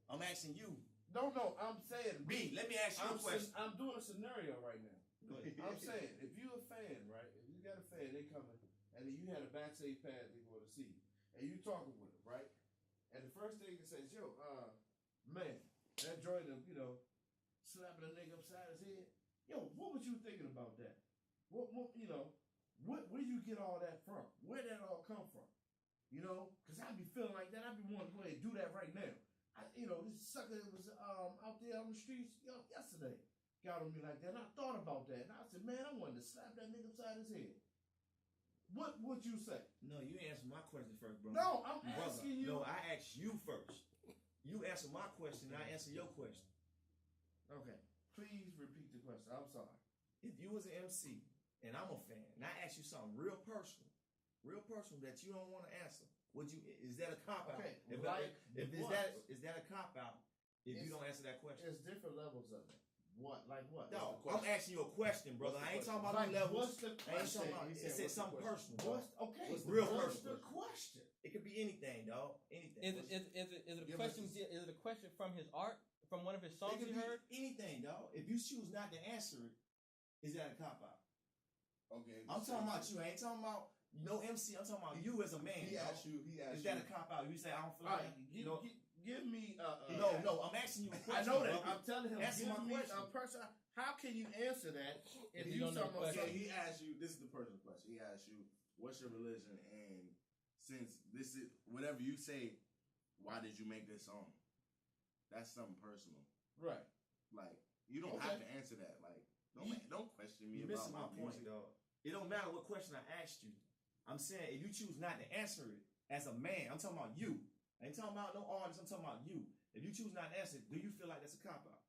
I'm asking you. No, I'm saying B, let me ask you a question. I'm doing a scenario right now. Go ahead. I'm saying, if you a fan, right? If you got a fan, they coming, and then you had a backstage pass they go to see you, and you talking with them, right? And the first thing he says, yo, man, that joint of, slapping a nigga upside his head. Yo, what was you thinking about that? What where you get all that from? Where that all come from? Because I be feeling like that. I be wanting to go ahead and do that right now. This sucker was out there on the streets yesterday. Got on me like that. And I thought about that. And I said, man, I wanted to slap that nigga upside his head. What would you say? No, you answer my question first, bro. No, I'm Brother, asking you. No, I asked you first. You answer my question, I answer your question. Okay, please repeat the question. I'm sorry. If you was an MC and I'm a fan, and I ask you something real personal that you don't want to answer, is that a cop out? Okay, If like what? is that a cop out if you don't answer that question? There's different levels of it. What? Like what? No, What's the I'm asking you a question, brother. What's the I ain't talking question? about Like, no levels. what's the I ain't question? talking about. He It said, said what's the something question? personal. Dog. Okay, What's real what's personal? the question? It could be anything, dog. Anything. Is it a Give question? us- Is it a question from his art, from one of his It songs could you be heard? anything, dog. If you choose not to answer it, is that a cop out? Okay, I'm talking about you. I ain't talking about no MC. I'm talking about you as a man. He dog. asked you. He asked Is you. that a cop out? You say I don't feel All like right, give me. No, I'm asking you a I question. know that. brother. I'm telling him. Answer give my me question. a person. How can you answer that if If you you don't know the talking about Okay, something? he asked you. This is the personal question. He asked you, "What's your religion?" And since this is whatever you say, why did you make this song? That's something personal. Right. Like you don't Okay. have to answer that. Like don't question me You're about missing my my point, music. dog. It don't matter what question I asked you. I'm saying if you choose not to answer it as a man, I'm talking about you. I ain't talking about no artist. I'm talking about you. If you choose not to answer it, do you feel like that's a cop out?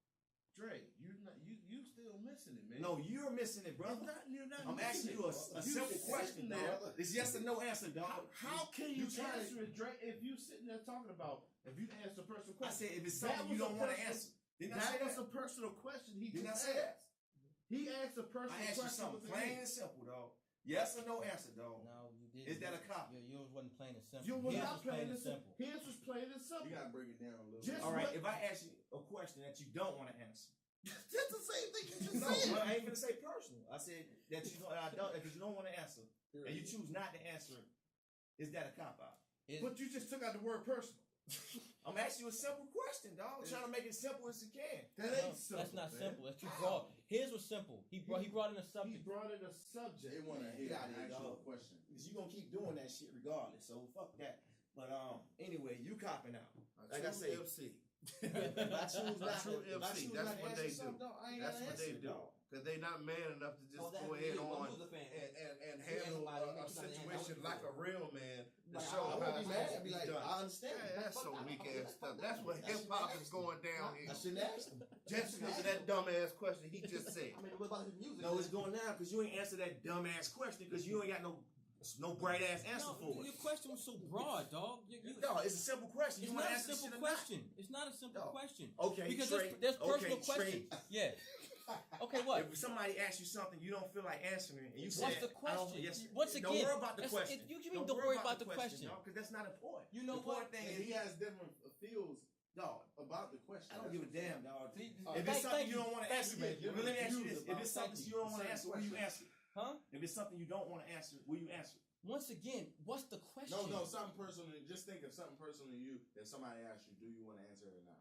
Dre, you still missing it, man. No, you're missing it, brother. You're not I'm asking missing you a it. simple sitting question, there. dog. It's yes or no answer, dog. How can you trying to- answer it, Dre? If you sitting there talking about if you answer a personal I question, said if it's That something you was a don't want to personal- answer. Didn't I say that was that? a personal question. He Didn't I just say that? asked. He asked a personal I asked you question. something with plain me. and simple, dog. Yes or no answer, dog. No, you didn't. Is that a cop? Yours wasn't plain and simple. You was His not plain and simple. His was plain and simple. You gotta break it down a little. Just bit. All right, what- if I ask you a question that you don't want to answer. That's the same thing you just No, said. I ain't gonna say personal. I said that because you don't want to answer, and you choose not to answer it. Is that a cop out? But you just took out the word personal. I'm asking you a simple question, dog. I'm trying to make it simple as you can. That No, ain't simple. that's not man. simple. That's too broad. His was simple. He brought in a He subject. brought in a subject. They want to hear Get out an of here, actual dog. question. Because you gonna keep doing that shit regardless. So fuck that. But anyway, you copping out. A Like I true say, MC. if I choose not True to, if I MC, choose that's not to what answer they do. something, dog, I ain't That's gotta what they answer it, do. dog. Because they not man enough to just Oh, that's go what ahead you- on who's a fan? and You handle answer somebody, a you make somebody situation answer. like a real man The like, show I won't be has mad. to I'd be be like, done. I understand. Yeah, that's so weak ass stuff. That's what I hip hop shouldn't is ask going him. downhill. I shouldn't ask him. Just because of that dumbass question he just said. I mean, what about his music? No, it's going down because you ain't answered that dumbass question because you ain't got no bright ass answer for Your it. question was so broad, dog. No, it's a simple question. It's You want not to a answer simple shit or question. It's not a simple No. question. not? Okay, Because Trey. there's personal okay, questions. Trey. Yeah. Okay, what? If somebody asks you something you don't feel like answering, and you say, What's the question? Once don't again, worry about the question. You mean don't worry about the question? Because that's not important. You know the important what? thing And is he has different feels, dog, about the question. I don't give a damn, dog. See, If it's something you don't want to answer, you. let me ask you Views this: if about it's something thank you you. don't want to Certain answer, will you questions. answer? Huh? If it's something you don't want to answer, will you answer? Once again, what's the question? No, something personal. Just think of something personal to you that somebody asks you, do you want to answer it or not?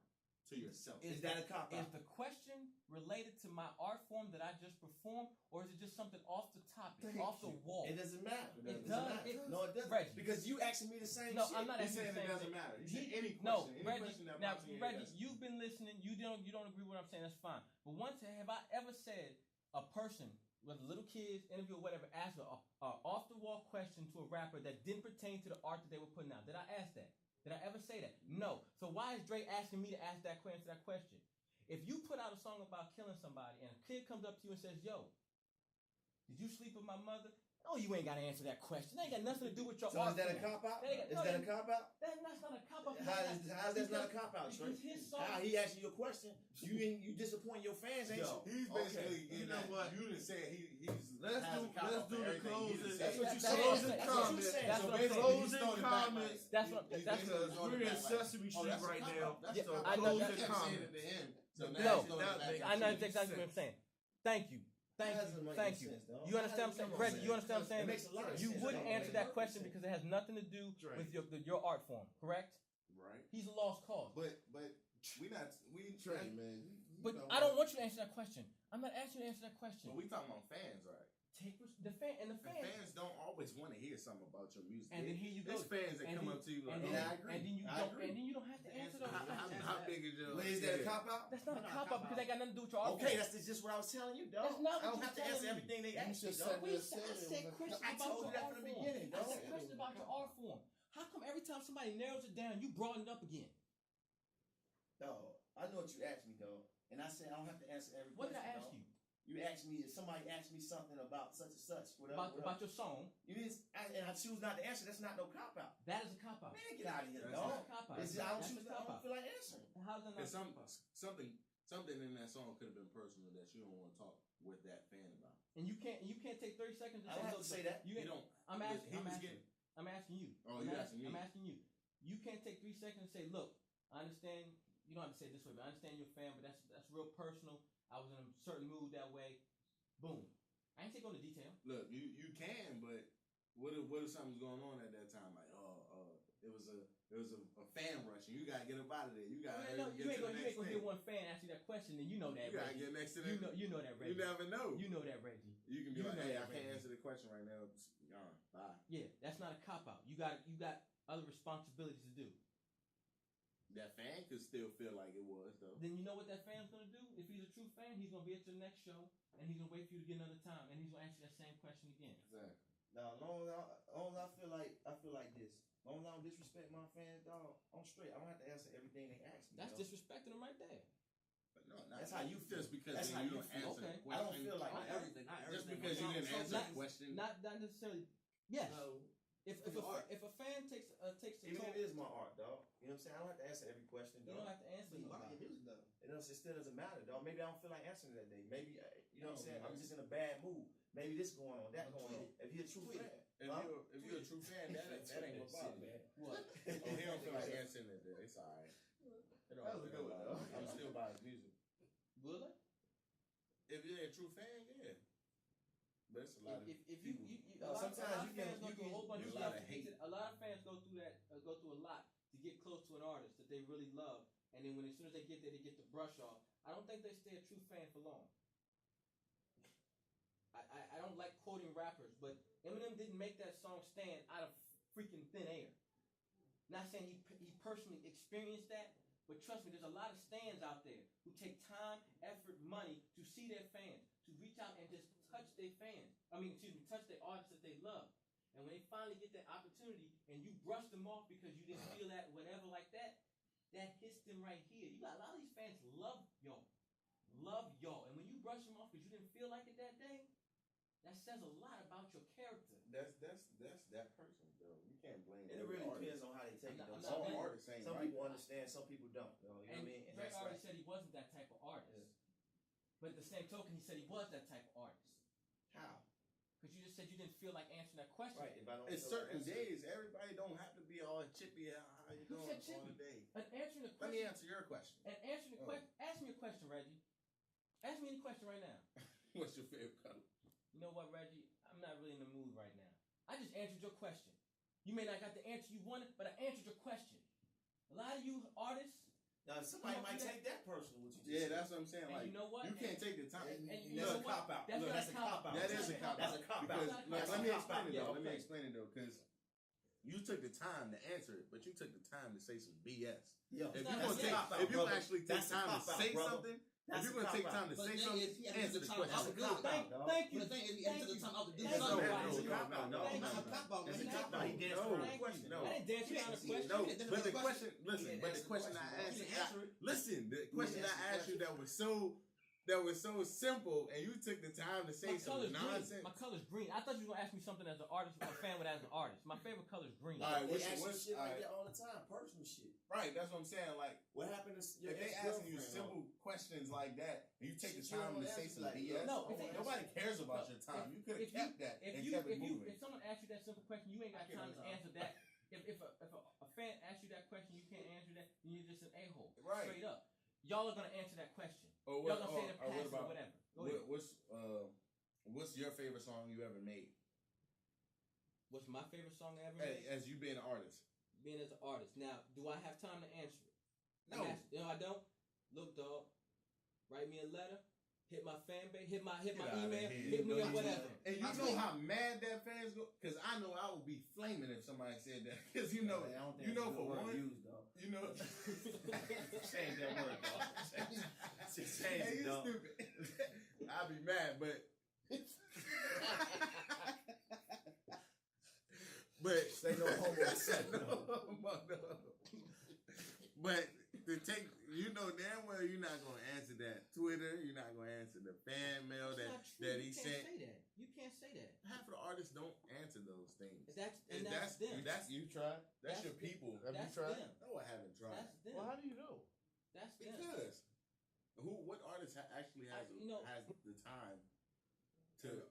To yourself. Is that a cop Is out? the question related to my art form that I just performed, or is it just something off the topic, Thank off the you. wall? It doesn't matter. It doesn't does. matter. No, it doesn't. Reggie. Because you asking me the same No, shit. I'm not He's asking saying it the same doesn't thing. matter. He's saying any question. No, Any Reggie. question that Now, pops in your Reggie, head, you've been listening. You don't agree with what I'm saying. That's fine. But once have I ever said a person, whether little kids, interview or whatever, asked a off the wall question to a rapper that didn't pertain to the art that they were putting out? Did I ask that? Did I ever say that? No. So why is Dre asking me to ask that question? If you put out a song about killing somebody and a kid comes up to you and says, "Yo, did you sleep with my mother?" No, you ain't got to answer that question. That ain't got nothing to do with your So art. is that a form. cop out? That ain't- Is no, that a that- cop out? That's not a cop out. How's that not a cop out, Trey? Because his song. How he asked you your question? You disappoint your fans, ain't Yo. you? He's basically You getting know at, what? You done said he's Let's has do- a cop let's out for do the everything. You done closing- said- That's what you That's said. what I'm saying. That's what you Comments. said. That's So what I'm basically, saying. he's Closing throwing it back comments. like- That's what- he's that's basically what- throwing it We're in back like, Sesame oh, Street that's a right cop now. out. That's Yeah, the I know. cop out. Closing You kept saying comments. it to him. So No, now No, he's throwing it back I at know you. that's exactly what I'm saying. Thank you. That doesn't make Thank any you. sense, dog. You understand what I'm saying? Come on, Reggie, man. you understand what I'm saying? It makes a lot of You sense. wouldn't That don't answer make that no question sense. because it has nothing to do Dre. with your art form, correct? Right. He's a lost cause. But we Trey, man. But know I don't what? want you to answer that question. I'm not asking you to answer that question. But we talking about fans, right? Take the fan and the And fans. fans don't always want to hear something about your music. And then here you go. There's fans that And come then- up to you like, and oh, then, I agree. and then you I don't, agree. and then you don't have to answer those questions. How big is your? Well, is that a cop out? That's not a Not a cop out cop because out. they got nothing to do with your art Okay, form. that's just what I was telling you, dog. That's not what I don't you're have to telling answer me. everything they You ask me, just dog. said Wait, this. I said questions I about told your you that art from the form. beginning, I dog. said questions about your art form. How come every time somebody narrows it down, you broaden it up again? Dog, I know what you asked me, dog. And I said I don't have to answer every What did question, I ask dog. you? You asked me if somebody asked me something about such and such, whatever. About your song? You didn't, and I choose not to answer. That's not no cop out. That is a cop out. Man, get out of here, That's dog. That's a cop out. It's just, I don't That's choose. a I cop don't out. feel like answering. How's that not And a cop out? something in that song could have been personal that you don't want to talk with that fan about. And you can't take 30 seconds to I don't have to look, say that. You You ain't- don't. I'm asking. He I'm was asking. getting- I'm asking you. Oh, I'm you asking me. I'm asking you. You can't take 3 seconds and say, "Look, I understand. You don't have to say it this way, but I understand you're a fan, but that's real personal. I was in a certain mood that way. Boom. I ain't take on the detail. Look, you can, but what if something's going on at that time? Like, it was a fan rush, and you gotta get up out of there. You gotta No, get you to ain't the gonna next hear thing. one fan ask you that question, and you know that. You gotta Reggie. get next to the. You know that, Reggie. You never know. You know that, Reggie. You can be you like, know hey, that, I can't Reggie. answer the question right now. Gone. Bye. Yeah, that's not a cop out. You got other responsibilities to do. That fan could still feel like it was though. Then you know what that fan's gonna do? If he's a true fan, he's gonna be at your next show, and he's gonna wait for you to get another time, and he's gonna ask you that same question again. Exactly. Now, long as I feel like this. Long as I don't disrespect my fans, dog, I'm straight. I don't have to answer everything they ask me. That's dog. disrespecting them right there. But no, not That's how you feel. just because That's then how you you don't feel. answer Okay. the question. I don't feel like Not that. everything. Not Just everything. because you didn't So answer not- the question. Not necessarily. Yes. No. If a fan takes the Even tone, if it is my art, dog. You know what I'm saying? I don't have to answer every question, you dog. don't have to answer So you buy nobody. your music though. You know, it still doesn't matter, dog. Maybe I don't feel like answering that day. Maybe, you know what I'm saying? No, I'm just in a bad mood. Maybe this going on, that going on. If you're a true Tweet. fan. If you're a true fan, that ain't gonna bother me. What? Oh, he don't feel like answering it there. It's alright. That was a good one, though. I'm still buying his music. Will I? If you're a true fan, yeah. But it's a lot of If you people. a lot sometimes of you can- fans go you through a can- whole bunch of there's a lot stuff. of hate. A lot of fans go through that. Go through a lot to get close to an artist that they really love, and then as soon as they get there, they get the brush off. I don't think they stay a true fan for long. I don't like quoting rappers, but Eminem didn't make that song stand out of freaking thin air. Not saying he personally experienced that, but trust me, there's a lot of stands out there who take time, effort, money to see their fans, to reach out and just touch their fans. Touch their artists that they love. And when they finally get that opportunity and you brush them off because you didn't feel that, whatever like that hits them right here. You got a lot of these fans love y'all. Love y'all. And when you brush them off because you didn't feel like it that day, that says a lot about your character. That's that person, though. You can't blame And it really depends on how they take it. Some artists ain't some right. people understand, some people don't. You know what I mean? And Drake already said he wasn't that type of artist. Yeah. But at the same token, he said he was that type of artist. How? Because you just said you didn't feel like answering that question. Right. If I don't It's certain days. Everybody don't have to be all chippy. How you Who doing said on chippy? the day? And answering the Let question. me answer your question. And answering the question. Ask me a question, Reggie. Ask me any question right now. What's your favorite color? You know what, Reggie? I'm not really in the mood right now. I just answered your question. You may not got the answer you wanted, but I answered your question. A lot of you artists. Now, somebody might take that personal. What you just Yeah, said. that's what I'm saying. And like, you know what? You can't take the time. And you That's know a what? cop out. That's Look, not that's a cop out. That is a cop out. That's a cop out. Because That's let a me cop explain out. it Yeah, though. Let me okay. explain it though, because you took the time to answer it, but you took the time to say some BS. Yo, If not you a cop out, if you brother. actually take That's a time to cop out, say brother. something, if That's you're a gonna cop take out. time to But say the thing something, is, he had to answer do the the time question. out to do it. Thank you. But the thing is, he had to do the time out to do Thank something. you. It's a No, cop out. No, Thank no, you. no. Cop out, It's a man. cop out. He danced No. around the question. No. I didn't dance around the question. No, Then but the the question, listen, didn't but the answer the question I question, asked, bro. He didn't answer it. listen, the question didn't I answer the asked you that was so simple, and you took the time to say My some color's nonsense. green. My color's green. I thought you were gonna ask me something as an artist, a fan would as an artist. My favorite color is green. All right, They what's ask you shit all like right. that all the time. Personal shit. Right, that's what I'm saying. Like, What happened to your if they asking you ex-girlfriend, simple questions like that, and you take the Shit, you time don't to say answer some like BS, that. No, if they- nobody cares about No, your time. You could if have kept that and kept it moving. If someone asks you that simple question, you ain't got I can't time to answer. answer that. If a fan asks you that question, you can't answer that, then you're just an a-hole. Right. Straight up. Y'all are gonna answer that question. Or Y'all gonna say the or past or whatever. Go ahead. What's your favorite song you ever made? What's my favorite song I ever Hey, made? as you being an artist. Being as an artist. Now, do I have time to answer it? No. No, I don't. Look, dog. Write me a letter. Hit my fan base. Hit my Get outta email. here. Hit me You up. know Whatever. And you know how mad that fans go? Because I know I would be flaming if somebody said that. Because you know, Man, I don't think you know that's a for good word one, to use, dog. you know. Change that word, dog. Just change Hey, it, you dog. stupid. I'd be mad, but Say no homo. But to take, you know damn well you're not gonna answer that Twitter. You're not gonna answer the fan mail It's that not true. that You he can't sent. say that. You can't say that. Half of the artists don't answer those things. That's And that's them. That's You tried? that's That's your the- people. Have you That's tried? them. No, I haven't tried. That's them. Well, how do you know? That's them. Because what artist actually has has the time to?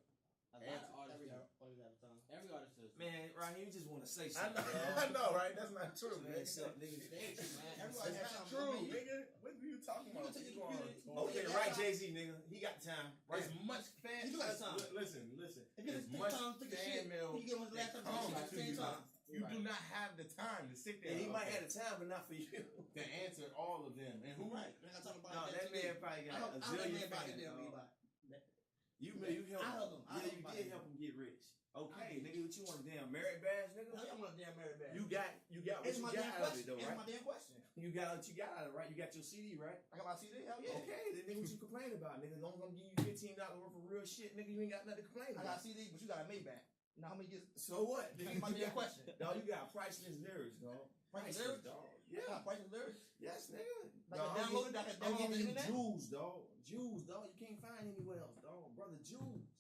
A lot of artists. Every do. artist have time. Every artist does. Man, Raheem, you just want to say I something. know, I know, right? That's not true, Man, man. suck, niggas. Everybody That's have time. true, Man, nigga. What are you talking about? take You your going computer- on- Okay, Yeah, right, yeah. Jay-Z, nigga. He got time. Right. As much fan. You got time. Listen. If you As take much time to take a fan shit, mail you get one last that time to comes take a to shit, you, same time. you do not have the time to sit there. And he might okay, have the time, but not for you. to answer all of them. And who? Right. I got time about No, that man probably got a zillion fans. dog. You helped I him. helped him. I Yeah, helped you him. did help him get rich. Okay, I did. nigga, what you want a damn merit badge, nigga? I want a damn Mary Bad. You got what Answer you my got damn out of question. it though, Answer right? my damn question. You got what you got out of it, right? You got your CD, right? I got my CD. Hell yeah. Okay, then nigga, what you complain about, nigga? As long as I'm giving you $15 worth of real shit, nigga, you ain't got nothing to complain I about. got CD, but you got a Maybach. Now how many years? So what? Answer my damn question. Dog, you got priceless lyrics, dog. Priceless Priceless, lyrics? dog. I got Yeah. priceless lyrics. Yes, nigga. Like I downloaded that. I I'm downloaded giving the you internet. jewels, dog. Jewels, dog. You can't find anywhere else, dog. Brother, jewels.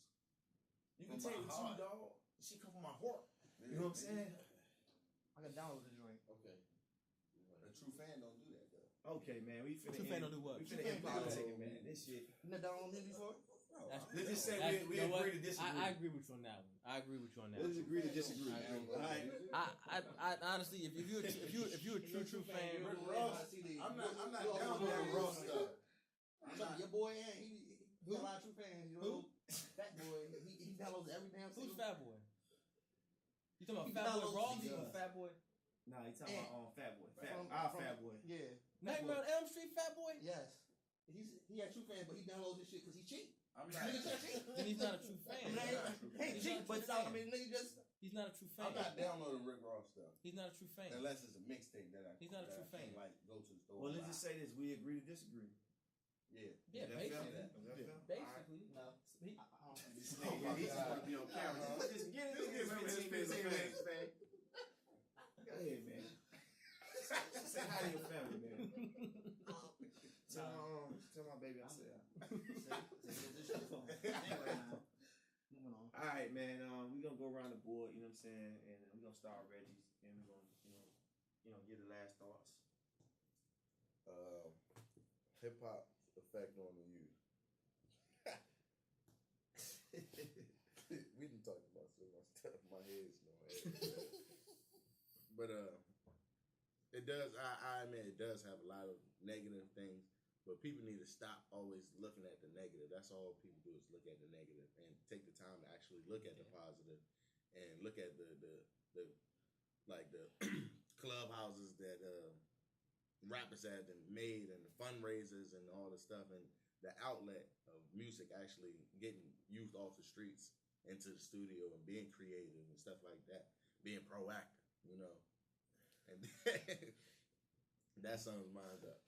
You can From take my it to you, heart. dog. Shit come from my heart. You know what I'm saying? I can download the joint. Okay. A true fan don't do that though. Okay, man. We finna True fan don't do what? We True finna fan end do politicking, man. This shit. You never downloaded music before? Let's just say That's- we you know what? agree to disagree. I agree with you on that one. I agree with you on that. Let's one. agree to disagree. I agree. All right. I honestly, if you're a true fan, Rick Ross, I'm not down with Rick Ross stuff. Your boy, he got a lot of true fans. You know, Fat Boy, he downloads every damn who's single. Fat Boy? You talking He about Fat Boy downloads Ross CDs. or Fat Boy? Nah, he talking about Fat Boy. From- Fat Boy. Yeah. Nightmare on Elm Street, Fat Boy? Yes. He had true fans, but he downloads his shit because he cheap. I'm Nigga not. cheap. Then he's not a true fan. I mean, he He's cheap, not a but true I fan. mean, nigga just. He's not a true fan. I'm not downloading Rick Ross stuff He's not a true fan. unless it's a mixtape that I. He's not a that true I can't, fan. like go to the store. Well, and let's buy. just say this: we agree to disagree. Yeah. Yeah, Is that fair? basically. Is that fair? Basically. No, I don't think This nigga, he just want to be on camera. Just get it. Just 15 minutes, man. Go ahead, man. Say hi to your family, man. Tell my baby I said hi. Anyway, man. Moving on. All right, man. We're gonna go around the board. You know what I'm saying, and we're gonna start Reggie's, and we're gonna, get the last thoughts. Hip hop effect on the youth. We didn't talk about so much stuff. My head's But it does. I admit it does have a lot of negative things. But people need to stop always looking at the negative. That's all people do is look at the negative and take the time to actually look at the positive and look at the clubhouses that rappers have made and the fundraisers and all the stuff and the outlet of music actually getting youth off the streets into the studio and being creative and stuff like that, being proactive, and that sums mine up.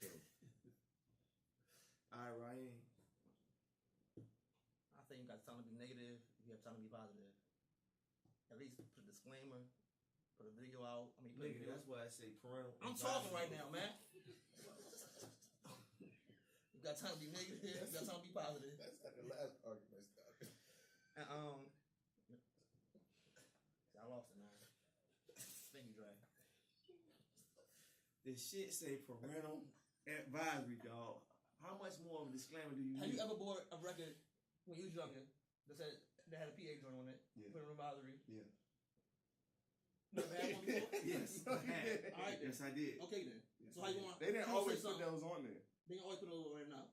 All right, Ryan. I think you got time to be negative. You have time to be positive. At least put a disclaimer. Put a video out. I mean, Nigga, that's why I say parental. I'm talking right now, man. You got time to be negative. You got time to be positive. That's how the last argument started. And, I lost it, man. Thank you, Dre. This shit say parental advisory, dog. How much more of a disclaimer do you Have need? you ever bought a record when you was younger that had a PA joint on it? Yeah. Put it in advisory. Yeah. Never had one before? Yes, I had. All right, then. Yes, I did. Okay, then. Yes, So how you want? They didn't always put those on there. They always put those on there now.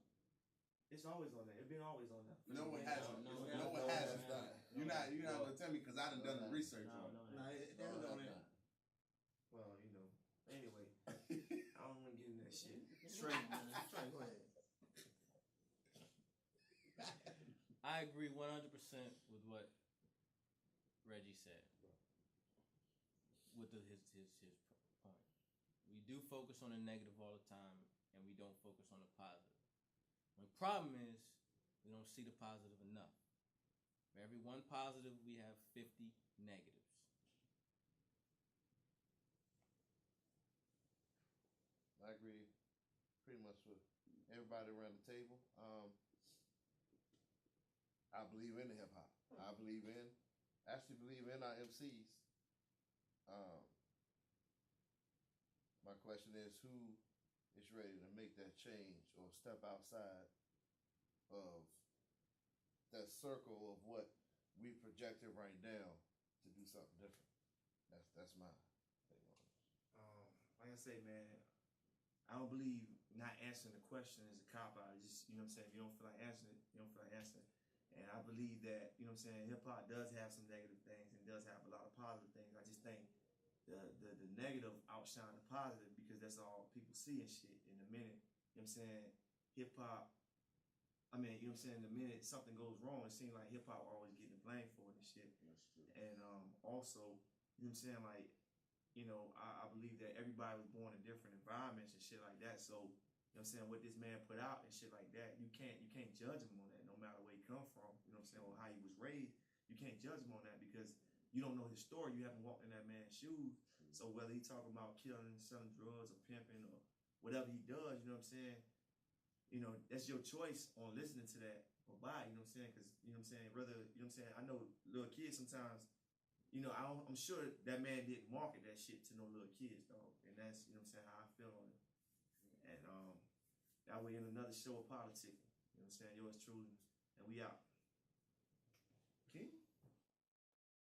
It's always on there. It's been always on there. No one hasn't. No one hasn't done it. You're not gonna tell me because I done the research on it. Nah, it hasn't on there. Well, anyway, I don't want to get in that shit. Straight. Trey, go ahead. I agree 100% with what Reggie said. With his point, we do focus on the negative all the time, and we don't focus on the positive. The problem is we don't see the positive enough. For every one positive, we have 50 negatives. I agree pretty much with everybody around the table. I believe in the hip hop. I believe in our MCs. My question is, who is ready to make that change or step outside of that circle of what we projected right now to do something different? That's my thing on it. Like I say, man, I don't believe not answering the question is a cop out. Just, you know what I'm saying? If you don't feel like answering it, you don't feel like answering it. And I believe that, you know what I'm saying, hip hop does have some negative things and does have a lot of positive things. I just think the negative outshine the positive because that's all people see and shit in a minute. You know what I'm saying? Hip hop, you know what I'm saying, the minute something goes wrong, it seems like hip hop always getting blamed for it and shit. That's true. And also, you know what I'm saying, like, I believe that everybody was born in different environments and shit like that. So, you know what I'm saying, what this man put out and shit like that, you can't judge him on that no matter where he come from, you know what I'm saying, or how he was raised. You can't judge him on that because you don't know his story. You haven't walked in that man's shoes. So whether he talking about killing, selling drugs, or pimping, or whatever he does, you know what I'm saying, that's your choice on listening to that or buy, you know what I'm saying, because, you know what I'm saying, whether, you know what I'm saying, I know little kids sometimes, I'm sure that man didn't market that shit to no little kids, dog. And that's, you know what I'm saying, how I feel on it. And that way in another show of Politikin. You know what I'm saying? Yours truly. And we out.